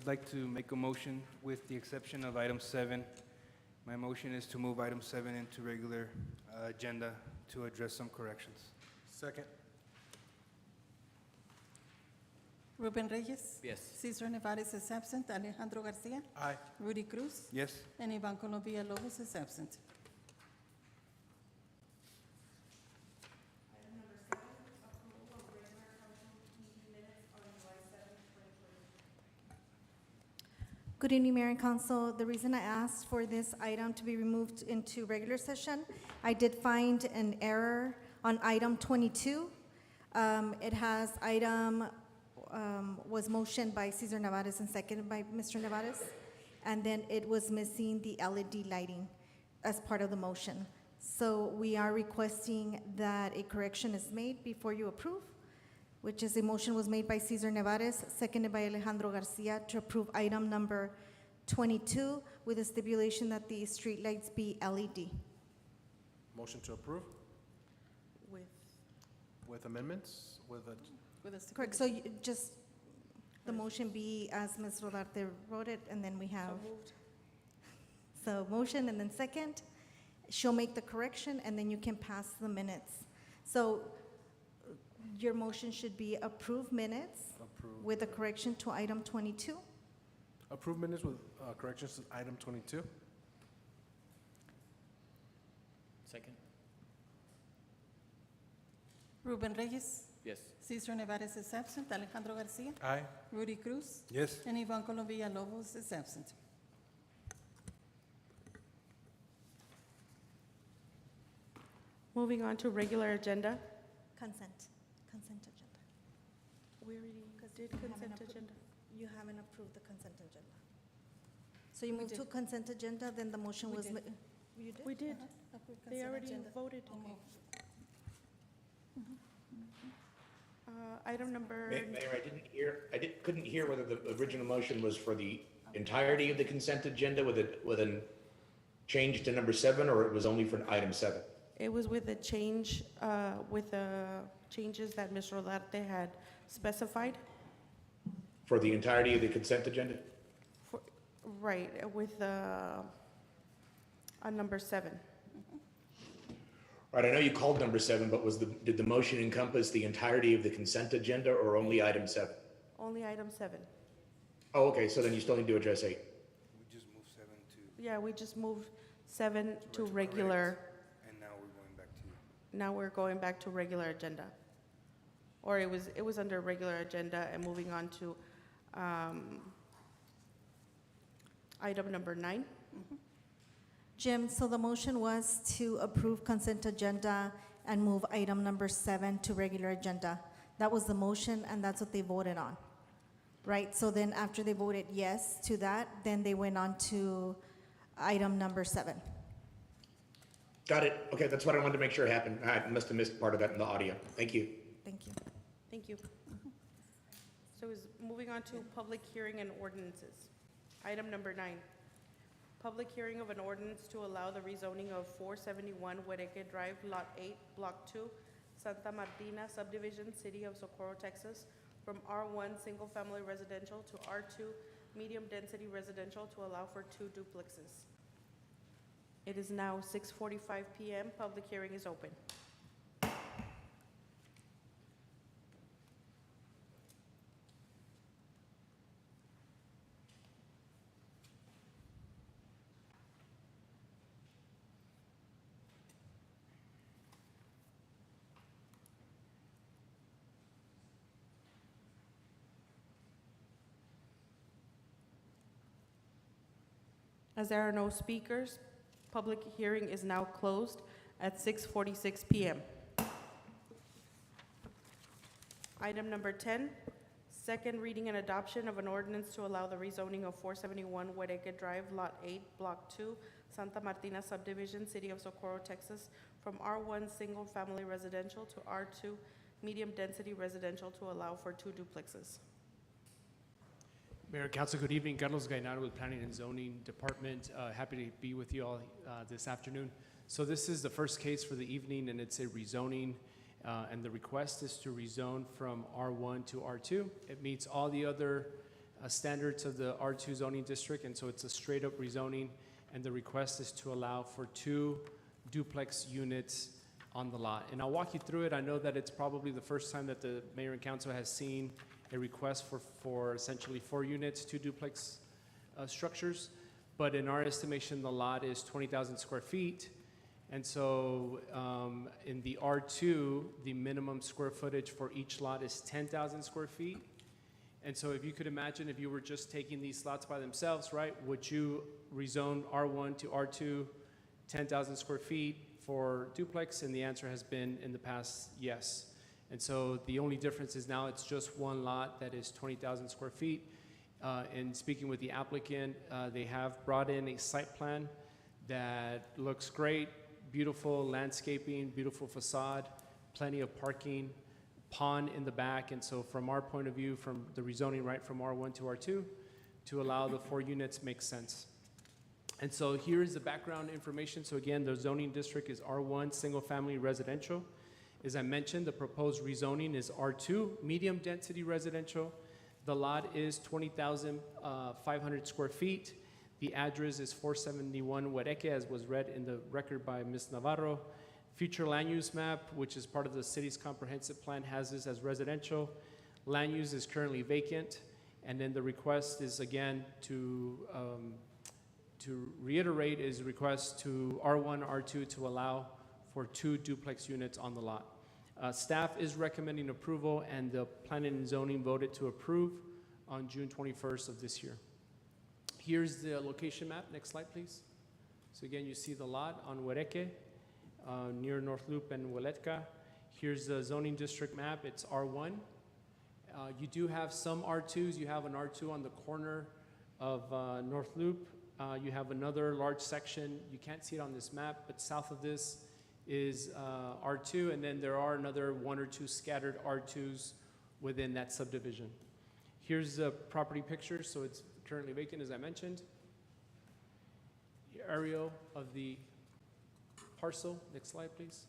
I'd like to make a motion with the exception of item 7. My motion is to move item 7 into regular agenda to address some corrections. Second. Ruben Reyes. Yes. Cesar Nevares is absent. Alejandro Garcia. Aye. Rudy Cruz. Yes? And Ivan Colombia Villalobos is absent. Good evening, Mayor and Council. The reason I asked for this item to be removed into regular session, I did find an error on item 22. It has was motioned by Cesar Nevares and seconded by Mr. Nevares, and then it was missing the LED lighting as part of the motion. So we are requesting that a correction is made before you approve, which is a motion was made by Cesar Nevares, seconded by Alejandro Garcia, to approve item number 22 with the stipulation that the streetlights be LED. Motion to approve with amendments, with a, Correct, so just the motion be as Ms. Rodarte wrote it, and then we have. So motion and then second, she'll make the correction, and then you can pass the minutes. So your motion should be approve minutes approve. with a correction to item 22. Approve minutes with corrections to item 22. Second? Ruben Reyes. Yes. Cesar Nevares is absent. Alejandro Garcia. Aye. Rudy Cruz. Yes? And Ivan Colombia Villalobos is absent. Moving on to regular agenda. Consent agenda. We already did you haven't consent appro- agenda. You haven't approved the consent agenda. So you moved did. to consent agenda, then the motion We was. did. You did? We did. Approved They consent already agenda. voted. Item number, Mayor, couldn't hear whether the original motion was for the entirety of the consent agenda with a change to number 7, or it was only for item 7? it was with the change, with the changes that Ms. Rodarte had specified. For the entirety of the consent agenda? Right, with on number 7. Right, I know you called number 7, but did the motion encompass the entirety of the consent agenda or only item 7? Only item 7. Oh, okay, so then you still need to address 8. We just moved 7 to, Yeah, we just moved 7 to correct. regular. and now we're going back to you. Now we're going back to regular agenda. Or it was under regular agenda and moving on to item number 9. Jim, so the motion was to approve consent agenda and move item number 7 to regular agenda. That was the motion, and that's what they voted on, right? So then after they voted yes to that, then they went on to item number 7. Got it. Okay, that's what I wanted to make sure happened. I must have missed part of that in the audio. Thank you. Thank you. Thank you. So is moving on to public hearing and ordinances. Item number 9, public hearing of an ordinance to allow the rezoning of 471 Huereque Drive, Lot 8, Block 2, Santa Martina Subdivision, City of Socorro, Texas, from R1 Single Family Residential to R2 Medium Density Residential to allow for 2 duplexes. It is now 6:45 PM. Public hearing is open. As there are no speakers, public hearing is now closed at 6:46 PM. Item number 10, second reading and adoption of an ordinance to allow the rezoning of 471 Huereque Drive, Lot 8, Block 2, Santa Martina Subdivision, City of Socorro, Texas, from R1 Single Family Residential to R2 Medium Density Residential to allow for 2 duplexes. Mayor and Council, good evening. Carlos Gainado with Planning and Zoning Department. Happy to be with you all this afternoon. So this is the first case for the evening, and it's a rezoning, and the request is to rezone from R1 to R2. It meets all the other standards of the R2 zoning district, and so it's a straight-up rezoning, and the request is to allow for 2 duplex units on the lot. And I'll walk you through it. I know that it's probably the first time that the mayor and council has seen a request for essentially 4 units, 2 duplex structures, but in our estimation, the lot is 20,000 square feet. And so in the R2, the minimum square footage for each lot is 10,000 square feet. And so if you could imagine if you were just taking these lots by themselves, right, would you rezone R1 to R2, 10,000 square feet for duplex? And the answer has been in the past, yes. And so the only difference is now it's just one lot that is 20,000 square feet. In speaking with the applicant, they have brought in a site plan that looks great, beautiful landscaping, beautiful facade, plenty of parking, pond in the back. And so from our point of view, from the rezoning right from R1 to R2, to allow the 4 units makes sense. And so here is the background information. So again, the zoning district is R1, single family residential. As I mentioned, the proposed rezoning is R2, medium density residential. The lot is 20,500 square feet. The address is 471 Huereque, as was read in the record by Ms. Navarro. Future land use map, which is part of the city's comprehensive plan, has this as residential. Land use is currently vacant. And then the request is, again, to reiterate, is request to R1, R2 to allow for 2 duplex units on the lot. Staff is recommending approval, and the planning and zoning voted to approve on June 21st of this year. Here's the location map. Next slide, please. So again, you see the lot on Huereque, near North Loop and Hueletka. Here's the zoning district map. It's R1. You do have some R2s. You have an R2 on the corner of North Loop. You have another large section. You can't see it on this map, but south of this is R2, and then there are another 1 or 2 scattered R2s within that subdivision. Here's the property picture. So it's currently vacant, as I mentioned. The aerial of the parcel. Next slide, please.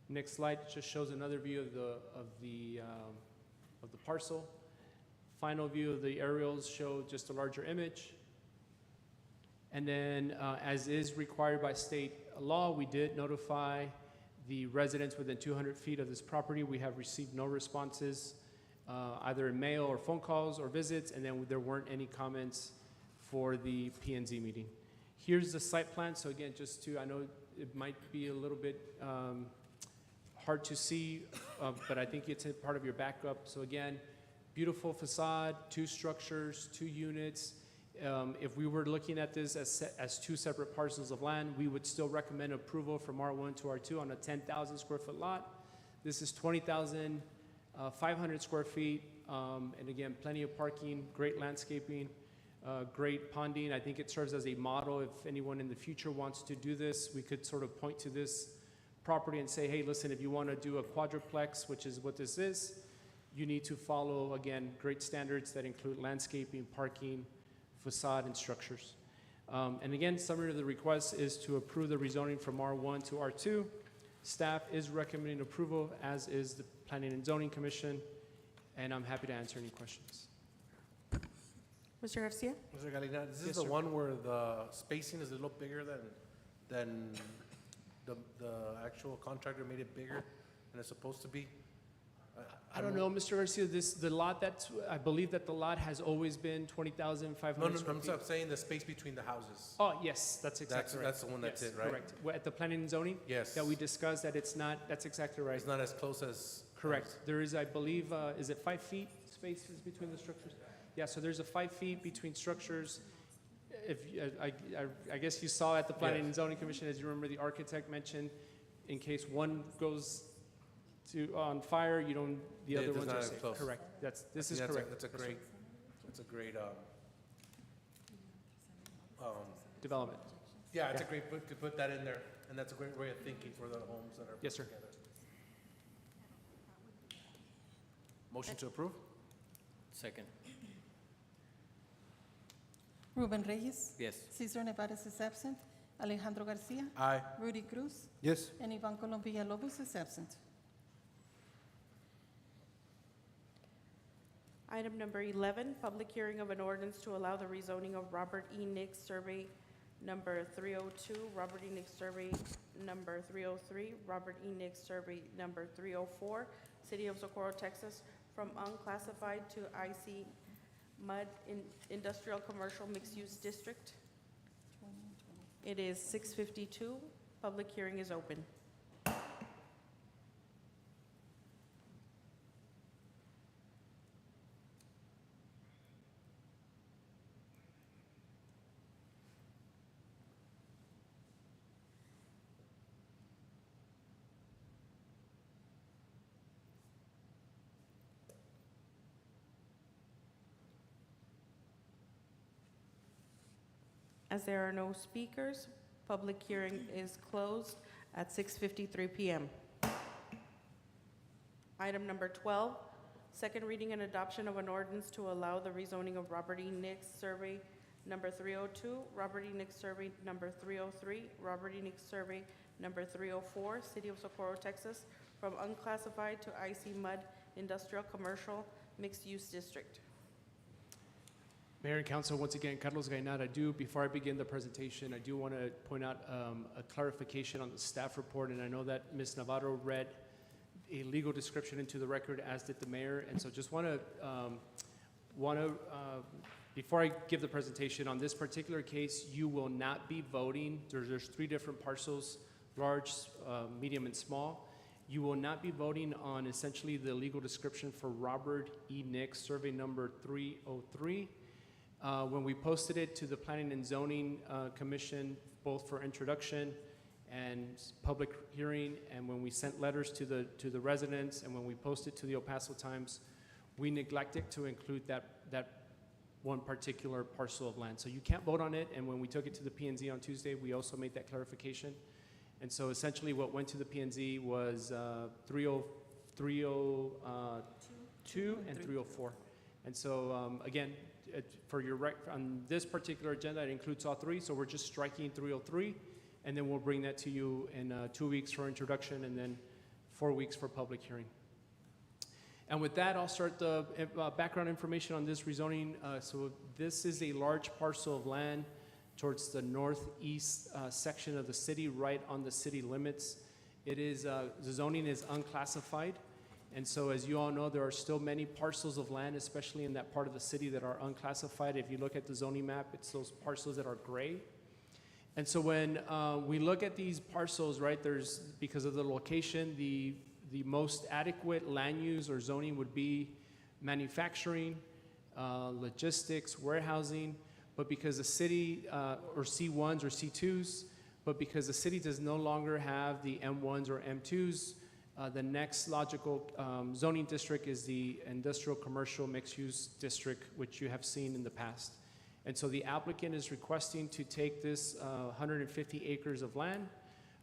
Next slide just shows another view of the parcel. Final view of the aerials show just a larger image. And then, as is required by state law, we did notify the residents within 200 feet of this property. We have received no responses, either in mail or phone calls or visits, and then there weren't any comments for the P&Z meeting. Here's the site plan. So again, just to, I know it might be a little bit hard to see, but I think it's a part of your backup. So again, beautiful facade, 2 structures, 2 units. If we were looking at this as 2 separate parcels of land, we would still recommend approval from R1 to R2 on a 10,000 square foot lot. This is 20,500 square feet, and again, plenty of parking, great landscaping, great ponding. I think it serves as a model. If anyone in the future wants to do this, we could sort of point to this property and say, hey, listen, if you want to do a quadruplex, which is what this is, you need to follow, again, great standards that include landscaping, parking, facade, and structures. And again, summary of the request is to approve the rezoning from R1 to R2. Staff is recommending approval, as is the Planning and Zoning Commission, and I'm happy to answer any questions. Mr. Garcia? Mr. Galina, this Yes, is the sir. one where the spacing is a little bigger than the actual contractor made it bigger than it's supposed to be? I don't know, Mr. Garcia, the lot I believe that the lot has always been 20,500 square feet. I'm saying the space between the houses. Oh, yes, that's exactly right. That's the one that's Yes, it, right? correct. At the planning and zoning? Yes. That we discussed that it's not, that's exactly right. It's not as close as. Correct. There is, I believe, is it 5 feet spaces between the structures? Yeah, so there's a 5 feet between structures. If, I guess you saw at the Planning Yes. and Zoning Commission, as you remember, the architect mentioned, in case one goes on fire, you don't, the other It does ones not are have safe. close. Correct. This is That's correct. That's a great Development. yeah, it's a great book to put that in there, and that's a great way of thinking for the homes that are Yes, put sir. together. Motion to approve? Second. Ruben Reyes. Yes. Cesar Nevares is absent. Alejandro Garcia. Aye. Rudy Cruz. Yes. And Ivan Colom Villalobos is absent. Item number 11, public hearing of an ordinance to allow the rezoning of Robert E. Nix Survey Number 302, Robert E. Nix Survey Number 303, Robert E. Nix Survey Number 304, City of Socorro, Texas, from unclassified to IC Mud Industrial Commercial Mixed-Use District. It is 6:52. Public hearing is open. As there are no speakers, public hearing is closed at 6:53 p.m. Item number 12, second reading and adoption of an ordinance to allow the rezoning of Robert E. Nix Survey Number 302, Robert E. Nix Survey Number 303, Robert E. Nix Survey Number 304, City of Socorro, Texas, from unclassified to IC Mud Industrial Commercial Mixed-Use District. Mayor and Council, once again, Carlos Gainat. Before I begin the presentation, I do want to point out a clarification on the staff report, and I know that Ms. Navarro read a legal description into the record, as did the mayor, and so just want to, before I give the presentation, on this particular case, you will not be voting. There's three different parcels, large, medium, and small. You will not be voting on essentially the legal description for Robert E. Nix, survey number 303. When we posted it to the Planning and Zoning Commission, both for introduction and public hearing, and when we sent letters to the residents, and when we posted to the El Paso Times, we neglected to include that one particular parcel of land. So you can't vote on it, and when we took it to the P&Z on Tuesday, we also made that clarification. And so essentially what went to the P&Z was 302 and 304. And so again, for your on this particular agenda, it includes all three, so we're just striking 303, and then we'll bring that to you in 2 weeks for introduction, and then 4 weeks for public hearing. And with that, I'll start the background information on this rezoning. So this is a large parcel of land towards the northeast section of the city, right on the city limits. It is, the zoning is unclassified. And so as you all know, there are still many parcels of land, especially in that part of the city, that are unclassified. If you look at the zoning map, it's those parcels that are gray. And so when we look at these parcels, right, there's, because of the location, the most adequate land use or zoning would be manufacturing, logistics, warehousing, but because the city, or C1s or C2s, but because the city does no longer have the M1s or M2s, the next logical zoning district is the industrial commercial mixed-use district, which you have seen in the past. And so the applicant is requesting to take this 150 acres of land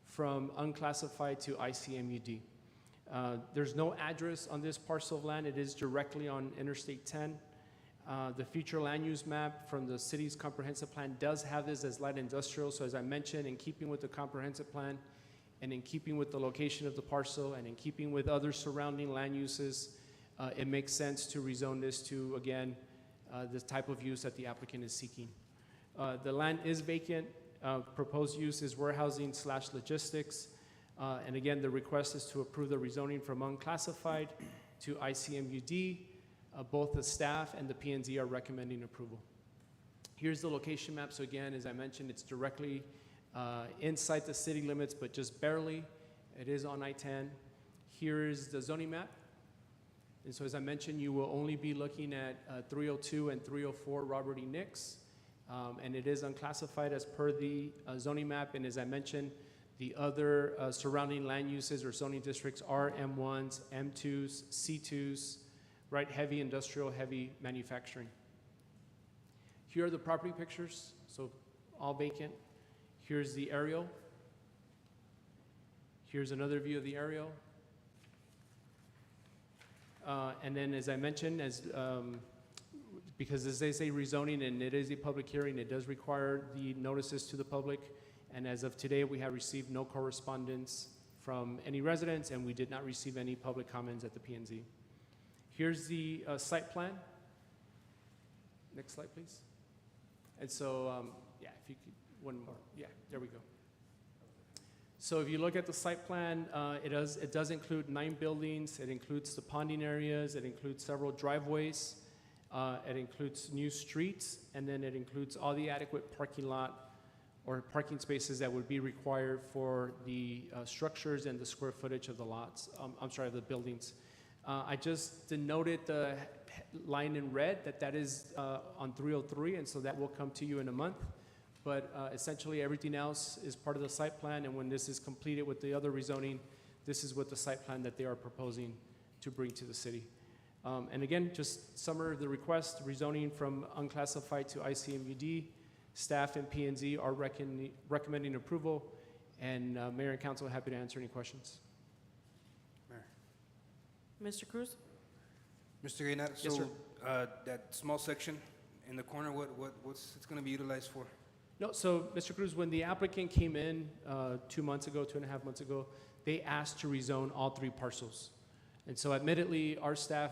from unclassified to ICMUD. There's no address on this parcel of land. It is directly on Interstate 10. The future land use map from the city's comprehensive plan does have this as light industrial. So as I mentioned, in keeping with the comprehensive plan, and in keeping with the location of the parcel, and in keeping with other surrounding land uses, it makes sense to rezone this to, again, the type of use that the applicant is seeking. The land is vacant. Proposed use is warehousing / logistics. And again, the request is to approve the rezoning from unclassified to ICMUD. Both the staff and the P&Z are recommending approval. Here's the location map. So again, as I mentioned, it's directly inside the city limits, but just barely. It is on I-10. Here is the zoning map. And so as I mentioned, you will only be looking at 302 and 304 Robert E. Nix. And it is unclassified as per the zoning map. And as I mentioned, the other surrounding land uses or zoning districts are M1s, M2s, C2s, right? Heavy industrial, heavy manufacturing. Here are the property pictures, so all vacant. Here's the aerial. Here's another view of the aerial. And then as I mentioned, because this is a rezoning and it is a public hearing, it does require the notices to the public. And as of today, we have received no correspondence from any residents, and we did not receive any public comments at the P&Z. Here's the site plan. Next slide, please. And so, yeah, if you could, one more. Yeah, there we go. So if you look at the site plan, it does include 9 buildings. It includes the ponding areas. It includes several driveways. It includes new streets, and then it includes all the adequate parking lot or parking spaces that would be required for the structures and the square footage of the lots, the buildings. I just denoted the line in red that is on 303, and so that will come to you in a month. But essentially, everything else is part of the site plan, and when this is completed with the other rezoning, this is what the site plan that they are proposing to bring to the city. And again, just summary of the request, rezoning from unclassified to ICMUD. Staff and P&Z are recommending approval, and Mayor and Council are happy to answer any questions. Mr. Cruz? Mr. Gaynor, Yes, sir. so that small section in the corner, what's it's going to be utilized for? No, so Mr. Cruz, when the applicant came in 2 months ago, 2.5 months ago, they asked to rezone all 3 parcels. And so admittedly, our staff,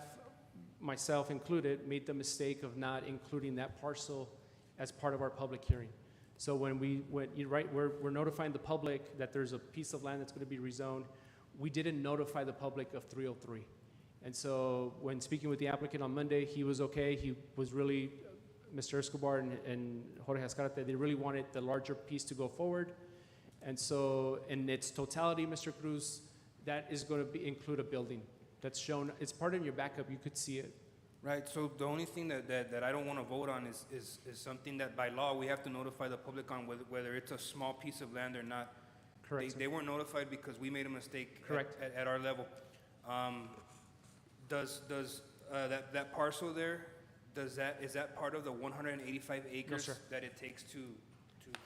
myself included, made the mistake of not including that parcel as part of our public hearing. So when we're notifying the public that there's a piece of land that's going to be rezoned, we didn't notify the public of 303. And so when speaking with the applicant on Monday, he was okay. He was really, Mr. Escobar and Jorge Azcárate, they really wanted the larger piece to go forward. And so in its totality, Mr. Cruz, that is going to include a building that's shown. It's part of your backup. You could see it. Right, so the only thing that I don't want to vote on is something that by law we have to notify the public on, whether it's a small piece of land or not. Correct. They weren't notified because we made a mistake. Correct. At our level. Does that parcel there, is that part of the 185 acres sir. that it takes to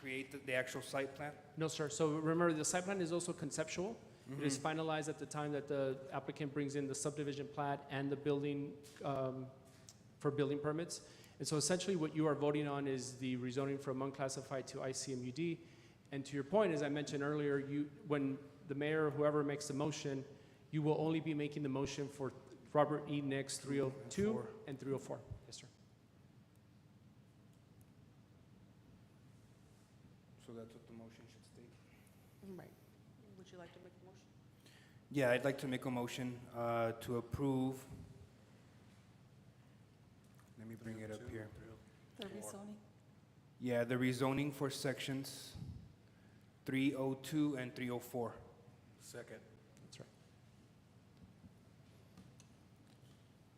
create the actual site plan? No, sir. So remember, the site plan is also conceptual. It is finalized at the time that the applicant brings in the subdivision plat and the building for building permits. And so essentially what you are voting on is the rezoning from unclassified to ICMUD. And to your point, as I mentioned earlier, when the mayor or whoever makes the motion, you will only be making the motion for Robert E. Nix 302 and 304. Yes, sir. So that's what the motion should state? Right. Would you like to make a motion? Yeah, I'd like to make a motion to approve. Let me bring it up here. The rezoning. Yeah, the rezoning for sections 302 and 304. Second. That's right.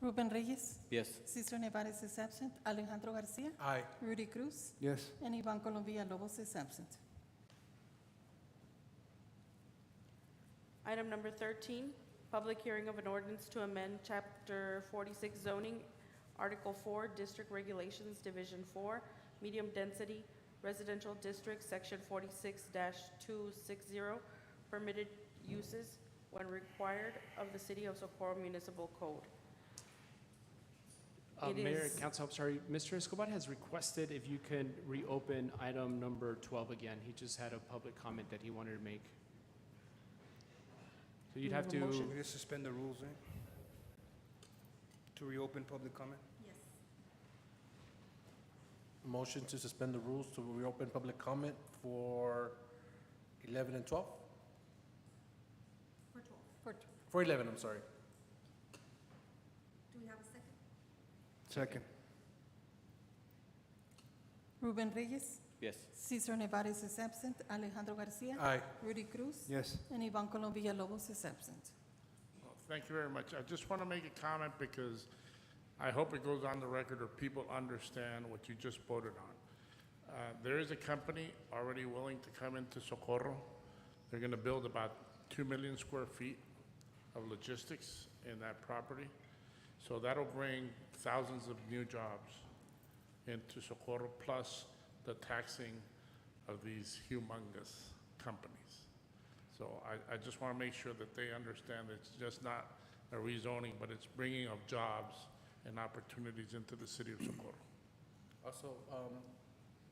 Ruben Reyes. Yes. Cesar Nevares is absent. Alejandro Garcia. Aye. Rudy Cruz. Yes. And Ivan Colombia Lobos is absent. Item number 13, public hearing of an ordinance to amend Chapter 46 zoning, Article 4, District Regulations, Division 4, Medium Density Residential District, Section 46-260, permitted uses when required of the City of Socorro Municipal Code. Mayor and Council, I'm sorry, Mr. Escobar has requested if you can reopen item number 12 again. He just had a public comment that he wanted to make. So you'd have to, We just suspend the rules, right? To reopen public comment? Yes. Motion to suspend the rules to reopen public comment for 11 and 12? For 12. For 11, I'm sorry. Do we have a second? Second. Ruben Reyes. Yes. Cesar Nevares is absent. Alejandro Garcia. Aye. Rudy Cruz. Yes. And Ivan Colombia Lobos is absent. Well, thank you very much. I just want to make a comment because I hope it goes on the record or people understand what you just voted on. There is a company already willing to come into Socorro. They're going to build about 2 million square feet of logistics in that property. So that'll bring thousands of new jobs into Socorro, plus the taxing of these humongous companies. So I just want to make sure that they understand it's just not a rezoning, but it's bringing of jobs and opportunities into the city of Socorro. Also,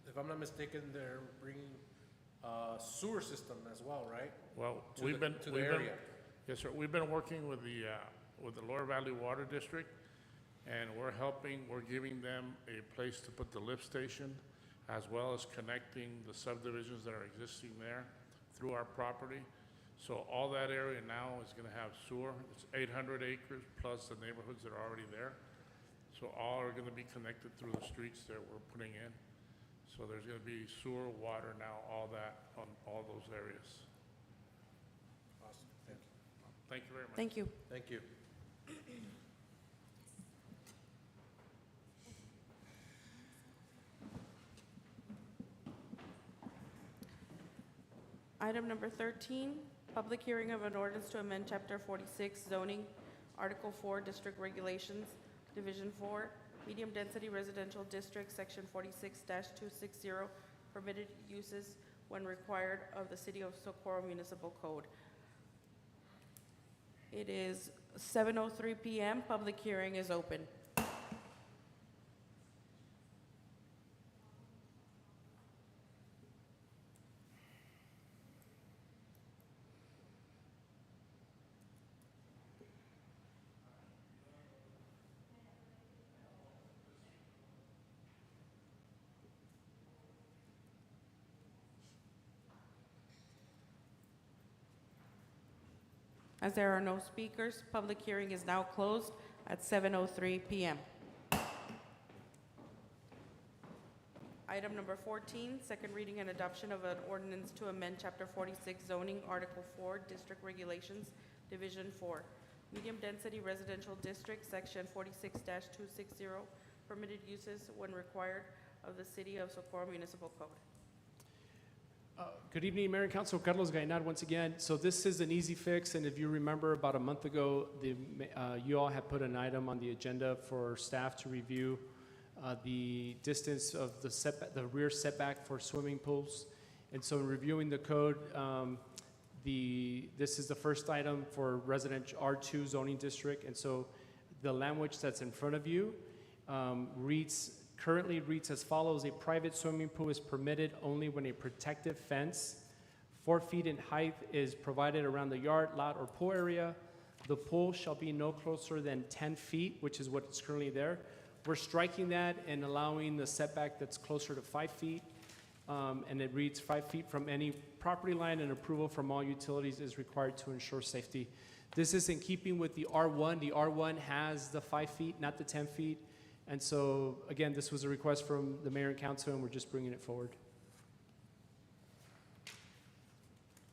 if I'm not mistaken, they're bringing sewer system as well, right? Well, To the area. Yes, sir. We've been working with the Lower Valley Water District And we're giving them a place to put the lift station, as well as connecting the subdivisions that are existing there through our property. So all that area now is gonna have sewer. It's 800 acres plus the neighborhoods that are already there. So all are gonna be connected through the streets that we're putting in. So there's gonna be sewer, water now, all that on all those areas. Awesome, thank you. Thank you very much. Thank you. Thank you. Item number 13, public hearing of an ordinance to amend Chapter 46 zoning, Article 4, District Regulations, Division 4, Medium Density Residential District, Section 46-260, permitted uses when required of the City of Socorro Municipal Code. It is 7:03 PM. Public hearing is open. As there are no speakers, public hearing is now closed at 7:03 PM. Item number 14, second reading and adoption of an ordinance to amend Chapter 46 zoning, Article 4, District Regulations, Division 4, Medium Density Residential District, Section 46-260, permitted uses when required of the City of Socorro Municipal Code. Good evening, Mayor and Council. Carlos Gainard once again. So this is an easy fix, and if you remember, about a month ago, you all had put an item on the agenda for staff to review the distance of the rear setback for swimming pools. And so in reviewing the code, this is the first item for residential R2 zoning district. And so the language that's in front of you currently reads as follows: a private swimming pool is permitted only when a protective fence 4 feet in height is provided around the yard, lot, or pool area. The pool shall be no closer than 10 feet, which is what is currently there. We're striking that and allowing the setback that's closer to 5 feet. And it reads 5 feet from any property line, and approval from all utilities is required to ensure safety. This is in keeping with the R1. The R1 has the 5 feet, not the 10 feet. And so, again, this was a request from the mayor and council, and we're just bringing it forward.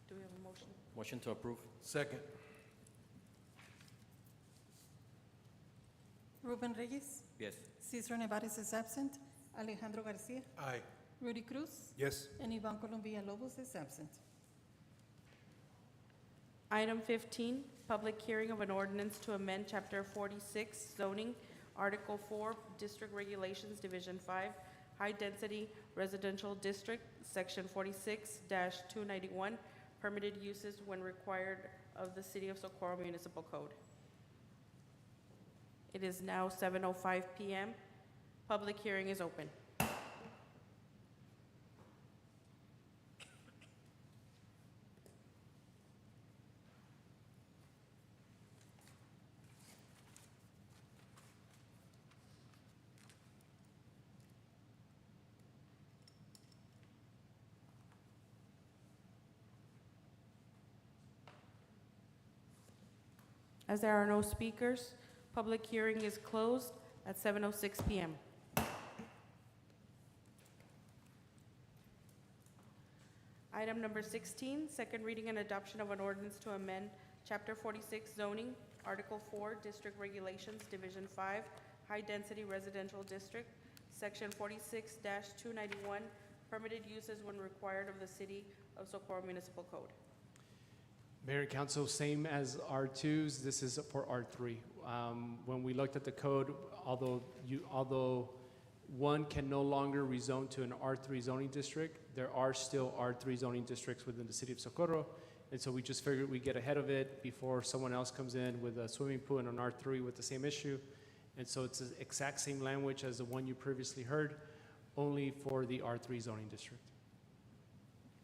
Do we have a motion? Motion to approve. Second. Ruben Reyes, Yes. Cesar Nevares is absent. Alejandro Garcia, Aye. Rudy Cruz, Yes. and Ivan Colombia Lobos is absent. Item 15, public hearing of an ordinance to amend Chapter 46 zoning, Article 4, District Regulations, Division 5, High Density Residential District, Section 46-291, permitted uses when required of the City of Socorro Municipal Code. It is now 7:05 PM. Public hearing is open. As there are no speakers, public hearing is closed at 7:06 PM. Item number 16, second reading and adoption of an ordinance to amend Chapter 46 zoning, Article 4, District Regulations, Division 5, High Density Residential District, Section 46-291, permitted uses when required of the City of Socorro Municipal Code. Mayor and council, same as R2s, this is for R3. When we looked at the code, although one can no longer rezone to an R3 zoning district, there are still R3 zoning districts within the City of Socorro. And so we just figured we'd get ahead of it before someone else comes in with a swimming pool and an R3 with the same issue. And so it's the exact same language as the one you previously heard, only for the R3 zoning district.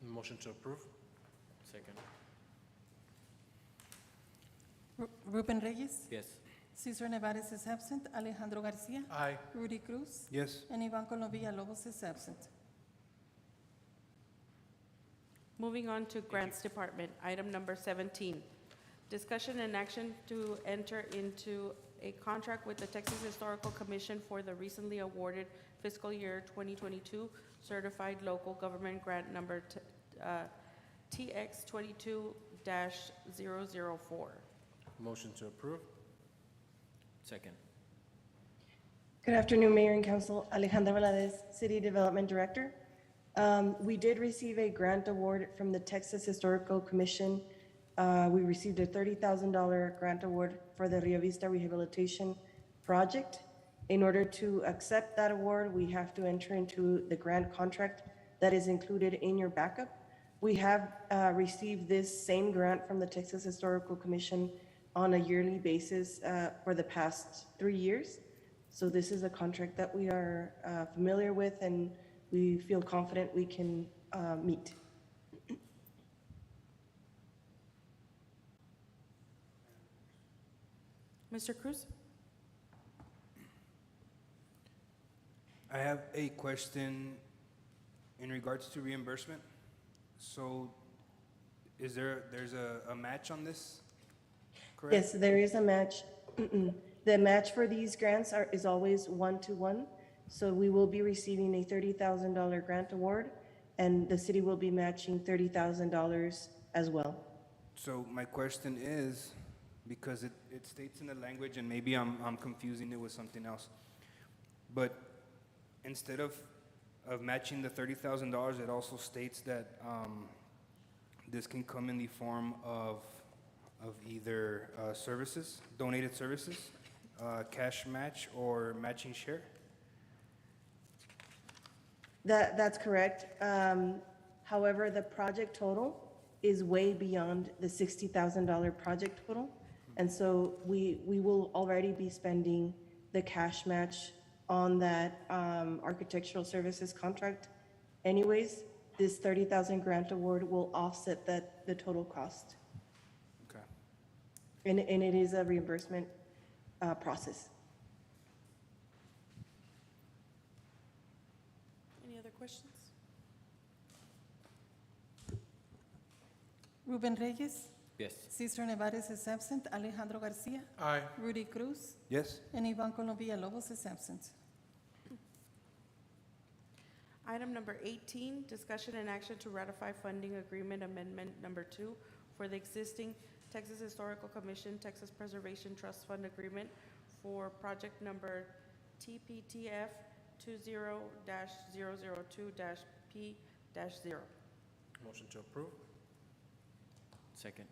Motion to approve? Second. Ruben Reyes, Yes. Cesar Nevares is absent. Alejandro Garcia. Aye. Rudy Cruz. Yes. And Ivan Colo Villalobos is absent. Moving on to Grants Department, item number 17. Discussion and action to enter into a contract with the Texas Historical Commission for the recently awarded fiscal year 2022 Certified Local Government Grant number TX 22-004. Motion to approve. Second. Good afternoon, Mayor and Council. Alejandra Valadez, City Development Director. We did receive a grant award from the Texas Historical Commission. We received a $30,000 grant award for the Rio Vista Rehabilitation Project. In order to accept that award, we have to enter into the grant contract that is included in your backup. We have received this same grant from the Texas Historical Commission on a yearly basis for the past 3 years. So this is a contract that we are familiar with and we feel confident we can meet. Mr. Cruz? I have a question in regards to reimbursement. So there's a match on this, correct? Yes, there is a match. The match for these grants is always 1-to-1. So we will be receiving a $30,000 grant award and the city will be matching $30,000 as well. So my question is, because it states in the language, and maybe I'm confusing it with something else, but instead of matching the $30,000, it also states that this can come in the form of either services, donated services, cash match, or matching share. That's correct. However, the project total is way beyond the $60,000 project total. And so we will already be spending the cash match on that architectural services contract. Anyways, this $30,000 grant award will offset the total cost. Okay. And it is a reimbursement process. Any other questions? Ruben Reyes. Yes. Cesar Nevares is absent. Alejandro Garcia. Aye. Rudy Cruz. Yes. And Ivan Colo Villalobos is absent. Item number 18, discussion and action to ratify funding agreement amendment number 2 for the existing Texas Historical Commission Texas Preservation Trust Fund agreement for project number TPTF 20-002-P-0. Motion to approve. Second.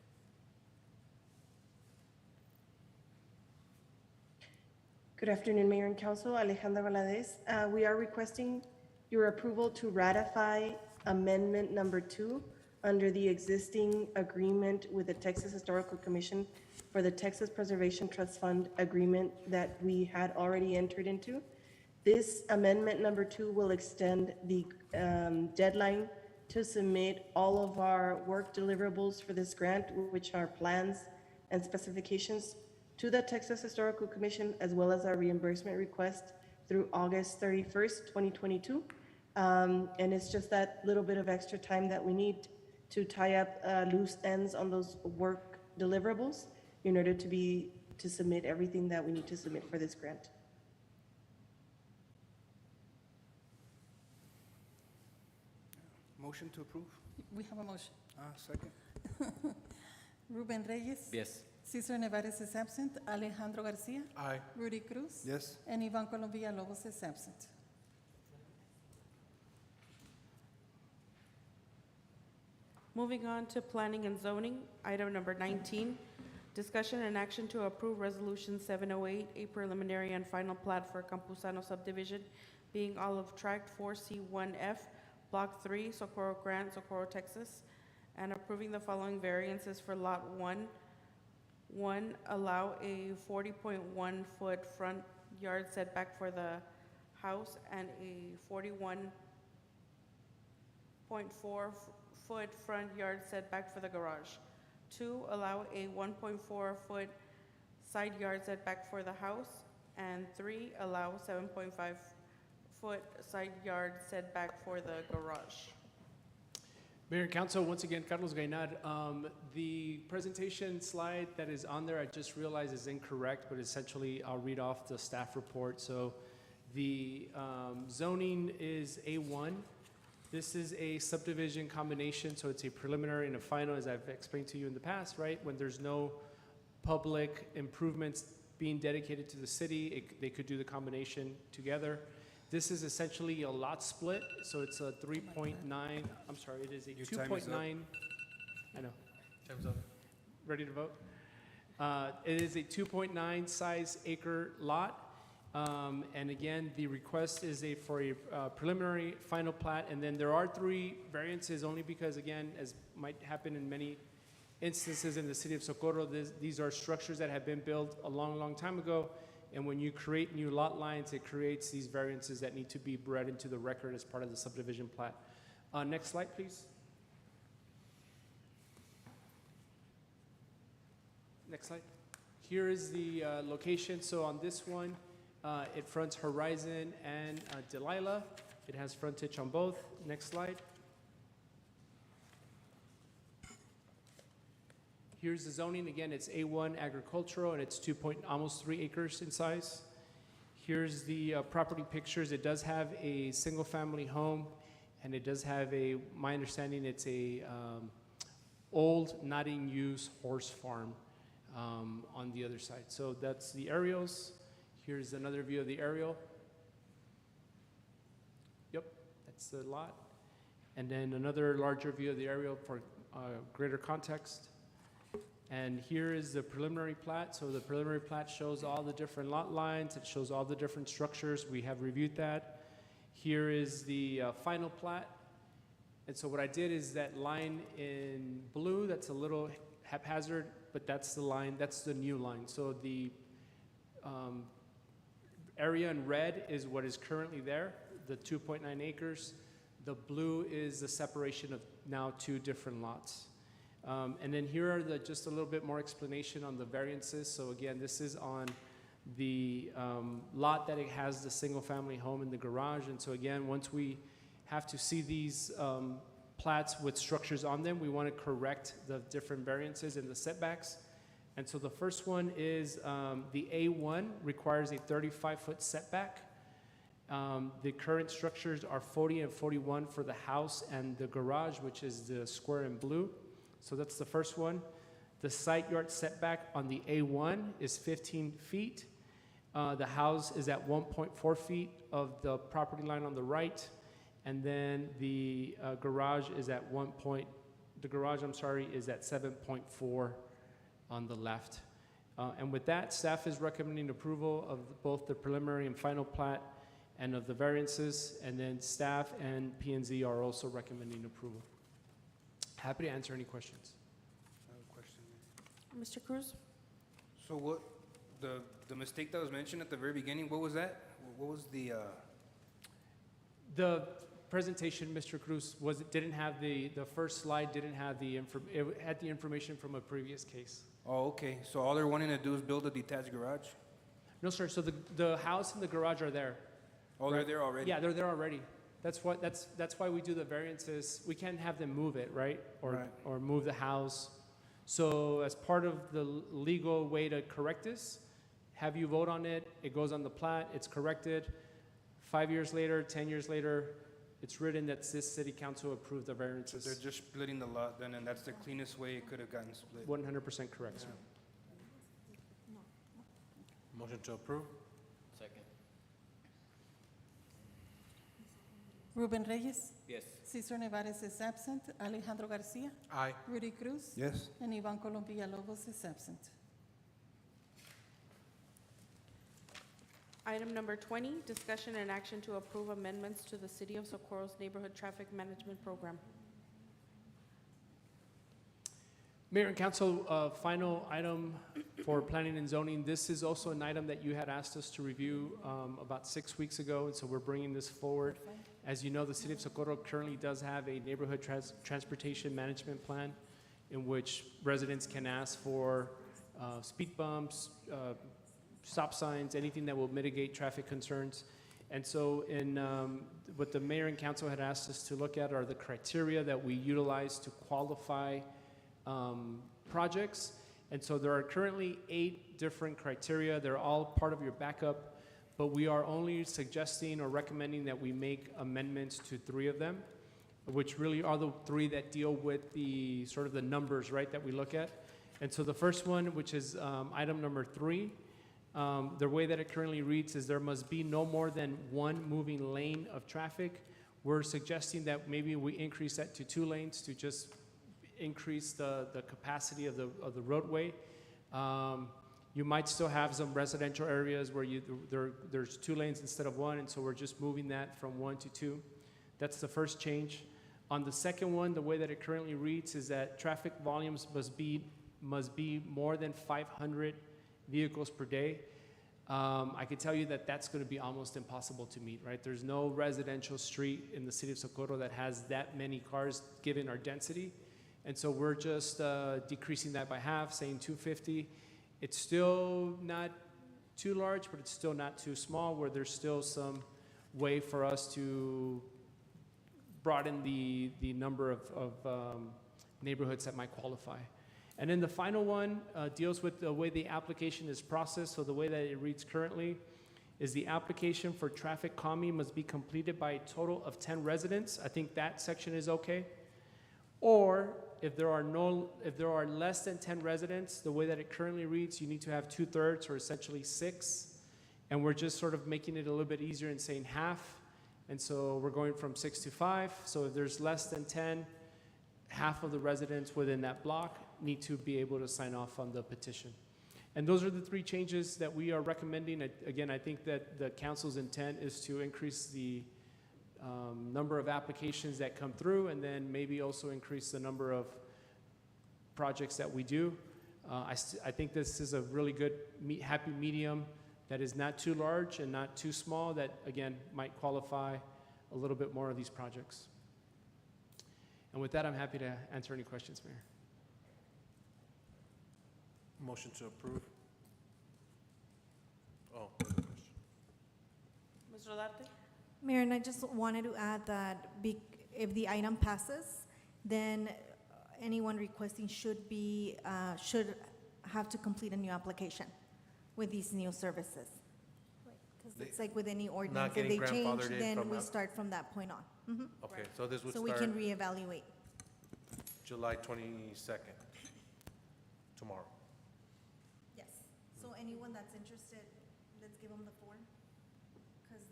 Good afternoon, Mayor and Council. Alejandra Valadez. We are requesting your approval to ratify amendment number 2 under the existing agreement with the Texas Historical Commission for the Texas Preservation Trust Fund agreement that we had already entered into. This amendment number 2 will extend the deadline to submit all of our work deliverables for this grant, which are plans and specifications, to the Texas Historical Commission, as well as our reimbursement request through August 31st, 2022. And it's just that little bit of extra time that we need to tie up loose ends on those work deliverables in order to submit everything that we need to submit for this grant. Motion to approve? We have a motion. Second. Ruben Reyes. Yes. Cesar Nevares is absent. Alejandro Garcia. Aye. Rudy Cruz. Yes. And Ivan Colo Villalobos is absent. Moving on to planning and zoning, item number 19, discussion and action to approve resolution 708, a preliminary and final plat for Campusano subdivision, being Olive Tract 4C1F, Block 3, Socorro Grant, Socorro, Texas, and approving the following variances for Lot 1. 1, allow a 40.1-foot front yard setback for the house and a 41.4-foot front yard setback for the garage. 2, allow a 1.4-foot side yard setback for the house. And 3, allow 7.5-foot side yard setback for the garage. Mayor and Council, once again, Carlos Gainad. The presentation slide that is on there, I just realized is incorrect, but essentially I'll read off the staff report. So the zoning is A1. This is a subdivision combination, so it's a preliminary and a final, as I've explained to you in the past, right? When there's no public improvements being dedicated to the city, they could do the combination together. This is essentially a lot split, so it's a 3.9, I'm sorry, it is a Your time is 2.9. up. I know. Time's up. Ready to vote? It is a 2.9 size acre lot. And again, the request is for a preliminary final plat, and then there are 3 variances only because, again, as might happen in many instances in the city of Socorro, these are structures that have been built a long, long time ago. And when you create new lot lines, it creates these variances that need to be bred into the record as part of the subdivision plat. Next slide, please. Next slide. Here is the location. So on this one, it fronts Horizon and Delilah. It has frontage on both. Next slide. Here's the zoning. Again, it's A1 agricultural, and it's almost 3 acres in size. Here's the property pictures. It does have a single-family home, and it does have my understanding, it's a old, not in use horse farm on the other side. So that's the aerials. Here's another view of the aerial. Yep, that's the lot. And then another larger view of the aerial for greater context. And here is the preliminary plat. So the preliminary plat shows all the different lot lines. It shows all the different structures. We have reviewed that. Here is the final plat. And so what I did is that line in blue, that's a little haphazard, but that's the line, that's the new line. So the area in red is what is currently there, the 2.9 acres. The blue is the separation of now 2 different lots. And then here are just a little bit more explanation on the variances. So again, this is on the lot that it has the single-family home in the garage. And so again, once we have to see these plats with structures on them, we want to correct the different variances and the setbacks. And so the first one is the A1 requires a 35-foot setback. The current structures are 40 and 41 for the house and the garage, which is the square in blue. So that's the first one. The side yard setback on the A1 is 15 feet. The house is at 1.4 feet of the property line on the right. And then the garage is at is at 7.4 on the left. And with that, staff is recommending approval of both the preliminary and final plat and of the variances. And then staff and P&Z are also recommending approval. Happy to answer any questions. I have a question. Mr. Cruz? So what, the mistake that was mentioned at the very beginning, what was that? What was the? The presentation, Mr. Cruz, didn't have the first slide didn't have it had the information from a previous case. Oh, okay. So all they're wanting to do is build a detached garage? No, sir. So the house and the garage are there. Oh, they're there already? Yeah, they're there already. That's why we do the variances. We can't have them move it, right? Or move the house. So as part of the legal way to correct this, have you vote on it. It goes on the plat. It's corrected. 5 years later, 10 years later, it's written that this city council approved the variances. So they're just splitting the lot then, and that's the cleanest way it could have gotten split? 100% correct, sir. Motion to approve? Second. Ruben Reyes. Yes. Cesar Nevares is absent. Alejandro Garcia. Aye. Rudy Cruz. Yes. And Ivan Colom Villalobos is absent. Item number 20, discussion and action to approve amendments to the City of Socorro's Neighborhood Traffic Management Program. Mayor and Council, final item for planning and zoning. This is also an item that you had asked us to review about 6 weeks ago, and so we're bringing this forward. As you know, the City of Socorro currently does have a neighborhood transportation management plan in which residents can ask for speed bumps, stop signs, anything that will mitigate traffic concerns. And so what the mayor and council had asked us to look at are the criteria that we utilize to qualify projects. And so there are currently 8 different criteria. They're all part of your backup, but we are only suggesting or recommending that we make amendments to 3 of them, which really are the 3 that deal with the sort of the numbers, right, that we look at. And so the first one, which is item number 3, the way that it currently reads is there must be no more than 1 moving lane of traffic. We're suggesting that maybe we increase that to 2 lanes to just increase the capacity of the roadway. You might still have some residential areas where there's 2 lanes instead of 1, and so we're just moving that from 1 to 2. That's the first change. On the second one, the way that it currently reads is that traffic volumes must be more than 500 vehicles per day. I can tell you that that's going to be almost impossible to meet, right? There's no residential street in the city of Socorro that has that many cars given our density. And so we're just decreasing that by half, saying 250. It's still not too large, but it's still not too small, where there's still some way for us to broaden the number of neighborhoods that might qualify. And then the final one deals with the way the application is processed. So the way that it reads currently is the application for traffic calming must be completed by a total of 10 residents. I think that section is okay. Or if there are less than 10 residents, the way that it currently reads, you need to have 2/3, or essentially 6. And we're just sort of making it a little bit easier and saying half. And so we're going from 6 to 5. So if there's less than 10, half of the residents within that block need to be able to sign off on the petition. And those are the 3 changes that we are recommending. Again, I think that the council's intent is to increase the number of applications that come through, and then maybe also increase the number of projects that we do. I think this is a really good happy medium that is not too large and not too small, that again might qualify a little bit more of these projects. And with that, I'm happy to answer any questions, Mayor. Motion to approve. Oh, Ms. Rodarte? Mayor, and I just wanted to add that if the item passes, then anyone requesting should have to complete a new application with these new services. Because it's like with any ordinance, if getting they change, grandfathered in then from we up- start from that point on. Mhm. okay, so this would So we can start reevaluate. July 22nd, tomorrow. Yes. So anyone that's interested, let's give them the form. Because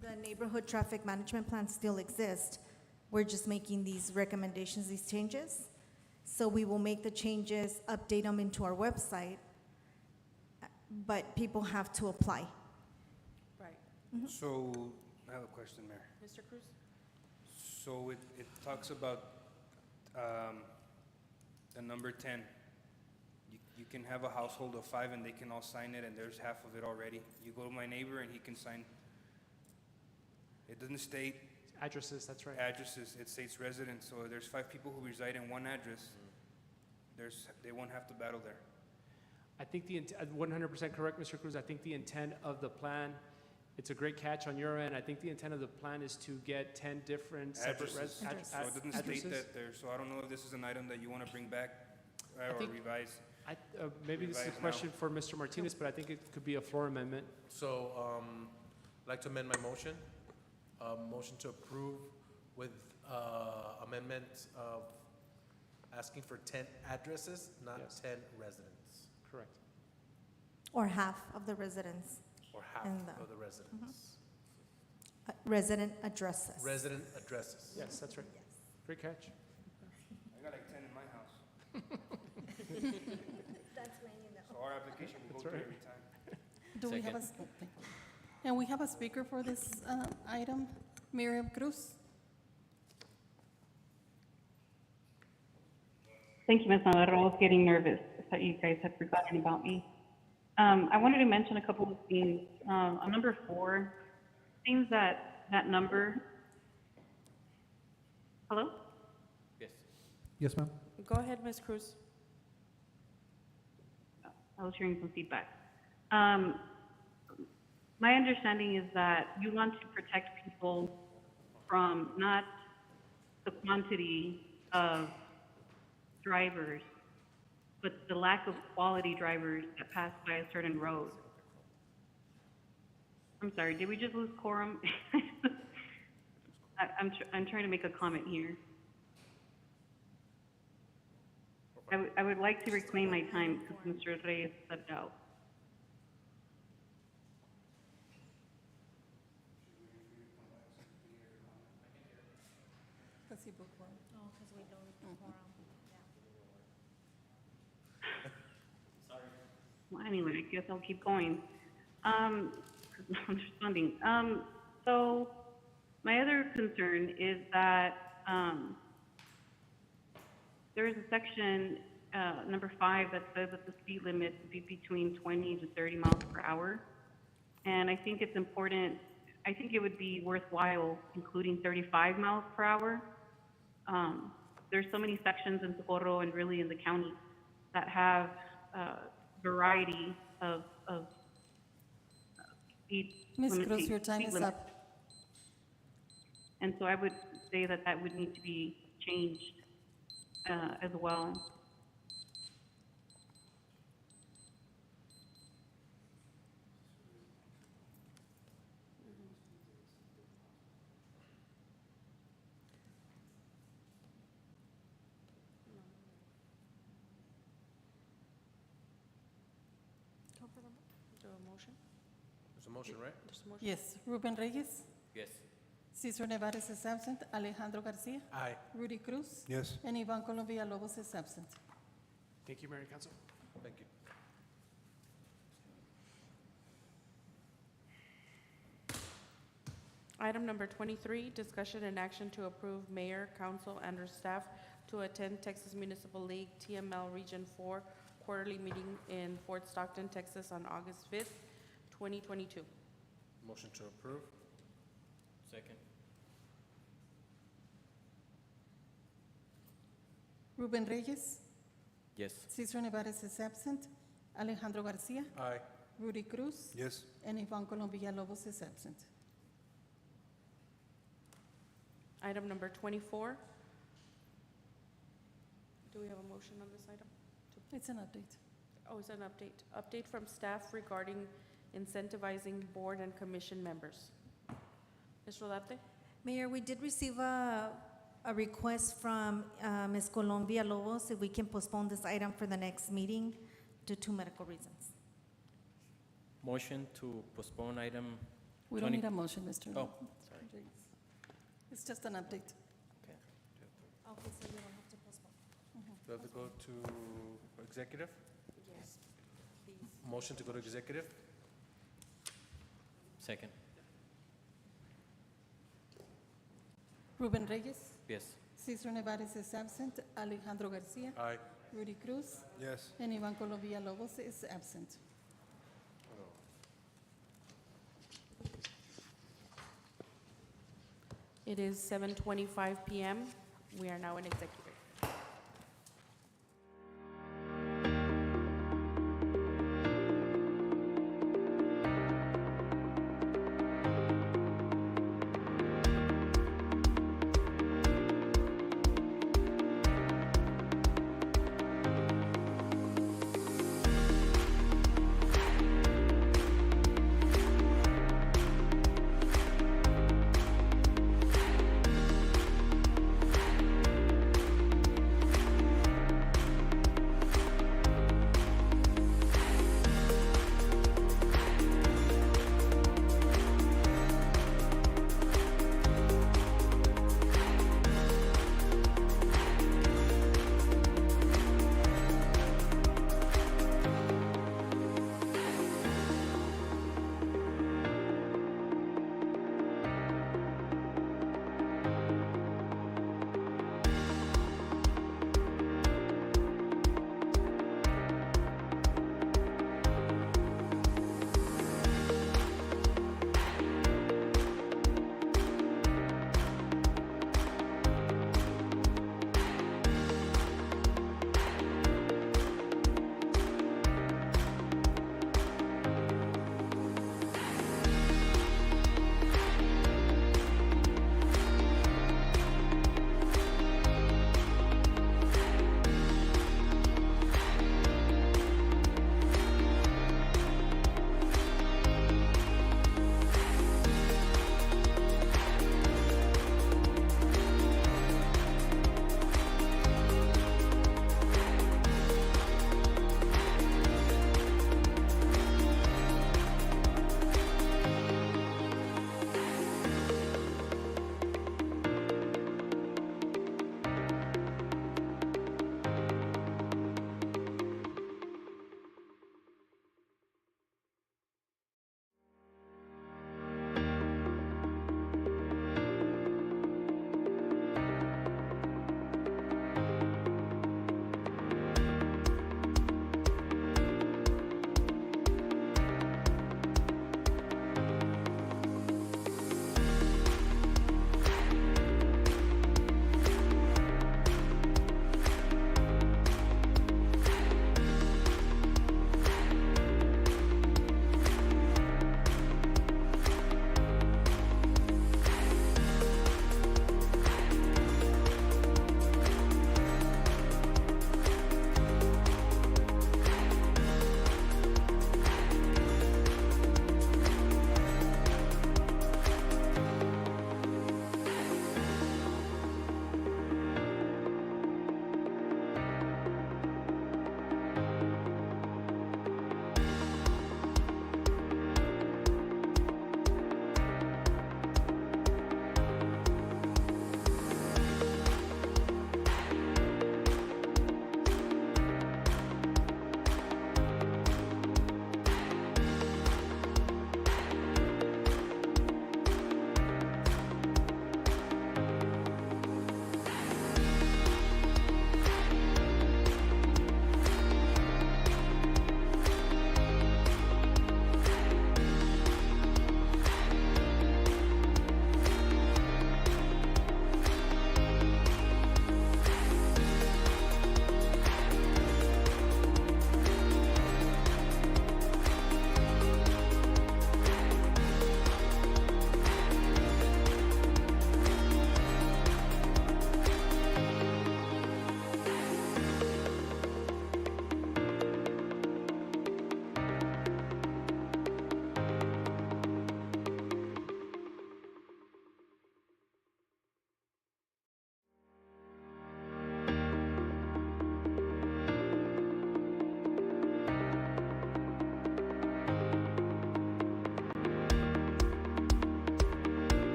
the neighborhood traffic management plan still exists. We're just making these recommendations, these changes. So we will make the changes, update them into our website, but people have to apply. Right. So, I have a question, Mayor. Mr. Cruz? So it talks about the number 10. You can have a household of 5 and they can all sign it, and there's half of it already. You go to my neighbor and he can sign. It doesn't state Addresses, that's right. addresses, it states residents. So there's 5 people who reside in one address. They won't have to battle there. I think 100% correct, Mr. Cruz. I think the intent of the plan, it's a great catch on your end. I think the intent of the plan is to get 10 different separate Addresses. So it doesn't addresses. state that there. So I don't know if this is an item that you want to bring back or think- revise. Maybe this is a Revise now. question for Mr. Martinez, but I think it could be a floor amendment. So, I'd like to amend my motion. Motion to approve with amendment of asking for 10 addresses, not Yes. 10 residents, Correct. Or half of the residents, or half And of the residents. resident addresses. Resident addresses. Yes, that's right. Great catch. I got like 10 in my house. That's when you know. So our application will go through every time. Do we have a, and we have a speaker for this item, Miriam Cruz. Thank you, Ms. Navarro. I was getting nervous. I thought you guys had forgotten about me. I wanted to mention a couple of things. On number 4, seems that number. Hello? Yes. Yes, ma'am. Go ahead, Ms. Cruz. I was hearing some feedback. My understanding is that you want to protect people from not the quantity of drivers, but the lack of quality drivers that pass by a certain road. I'm sorry, did we just lose quorum? I'm trying to make a comment here. I would like to reclaim my time because Mr. Reyes stepped out. Well, anyway, I guess I'll keep going. 'Cause no one's responding. So my other concern is that, there is a section, number 5, that says that the speed limit would be between 20 to 30 miles per hour. And I think it's important, I think it would be worthwhile including 35 miles per hour. There's so many sections in Socorro and really in the county that have variety of speed Ms. Cruz, limita- your time speed is limits. up. And so I would say that that would need to be changed as well. Do a motion? There's a motion, right? There's a motion? Yes, Ruben Reyes, Yes. Cesar Nevares is absent, Alejandro Garcia, Aye. Rudy Cruz, Yes. and Ivan Colombia Lobos is absent. Thank you, Mayor and Council. Thank you. Item number 23, discussion and action to approve mayor, council, and/or staff to attend Texas Municipal League TML Region 4 quarterly meeting in Fort Stockton, Texas on August 5th, 2022. Motion to approve? Second. Ruben Reyes, Yes. Cesar Nevares is absent, Alejandro Garcia, Aye. Rudy Cruz, Yes. and Ivan Colombia Lobos is absent. Item number 24. Do we have a motion on this item? It's an update. Oh, it's an update. Update from staff regarding incentivizing board and commission members. Ms. Rodarte? Mayor, we did receive a request from Ms. Colombia Lobos if we can postpone this item for the next meeting due to medical reasons. Motion to postpone item. We don't 20 need a motion, Mr. Oh, sorry. Reyes. It's just an update. Okay. Okay, so you don't have to postpone. Do we have to go to executive? Yes, please. Motion to go to executive? Second. Ruben Reyes, Yes. Cesar Nevares is absent, Alejandro Garcia, Aye. Rudy Cruz, Yes. and Ivan Colombia Lobos is absent. It is 7:25 PM. We are now in executive.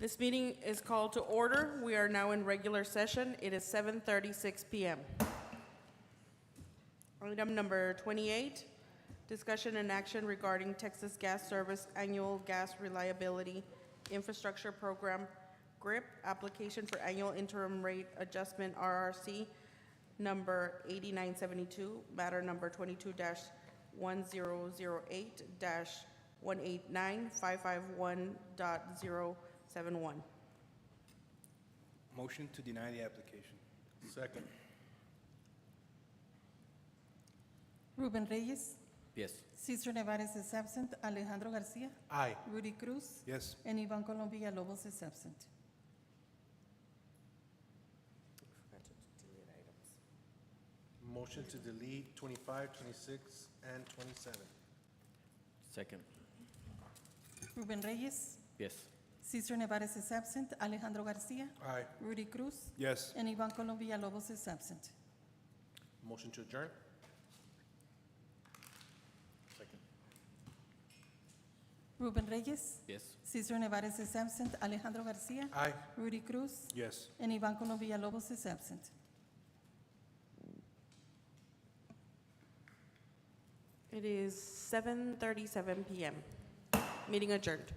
This meeting is called to order. We are now in regular session. It is 7:36 PM. Item number 28, discussion and action regarding Texas Gas Service Annual Gas Reliability Infrastructure Program, GRIP, application for annual interim rate adjustment, RRC, number 8972, matter number 22-1008-189-551.071. Motion to deny the application. Second. Ruben Reyes, Yes. Cesar Nevares is absent. Alejandro Garcia, Aye. Rudy Cruz, Yes. and Ivan Colom Villalobos is absent. Motion to delete 25, 26, and 27. Second. Ruben Reyes, Yes. Cesar Nevares is absent. Alejandro Garcia, Aye. Rudy Cruz, Yes. and Ivan Colom Villalobos is absent. Motion to adjourn. Second. Ruben Reyes, Yes. Cesar Nevares is absent. Alejandro Garcia, Aye. Rudy Cruz, Yes. and Ivan Colom Villalobos is absent. It is 7:37 PM. Meeting adjourned.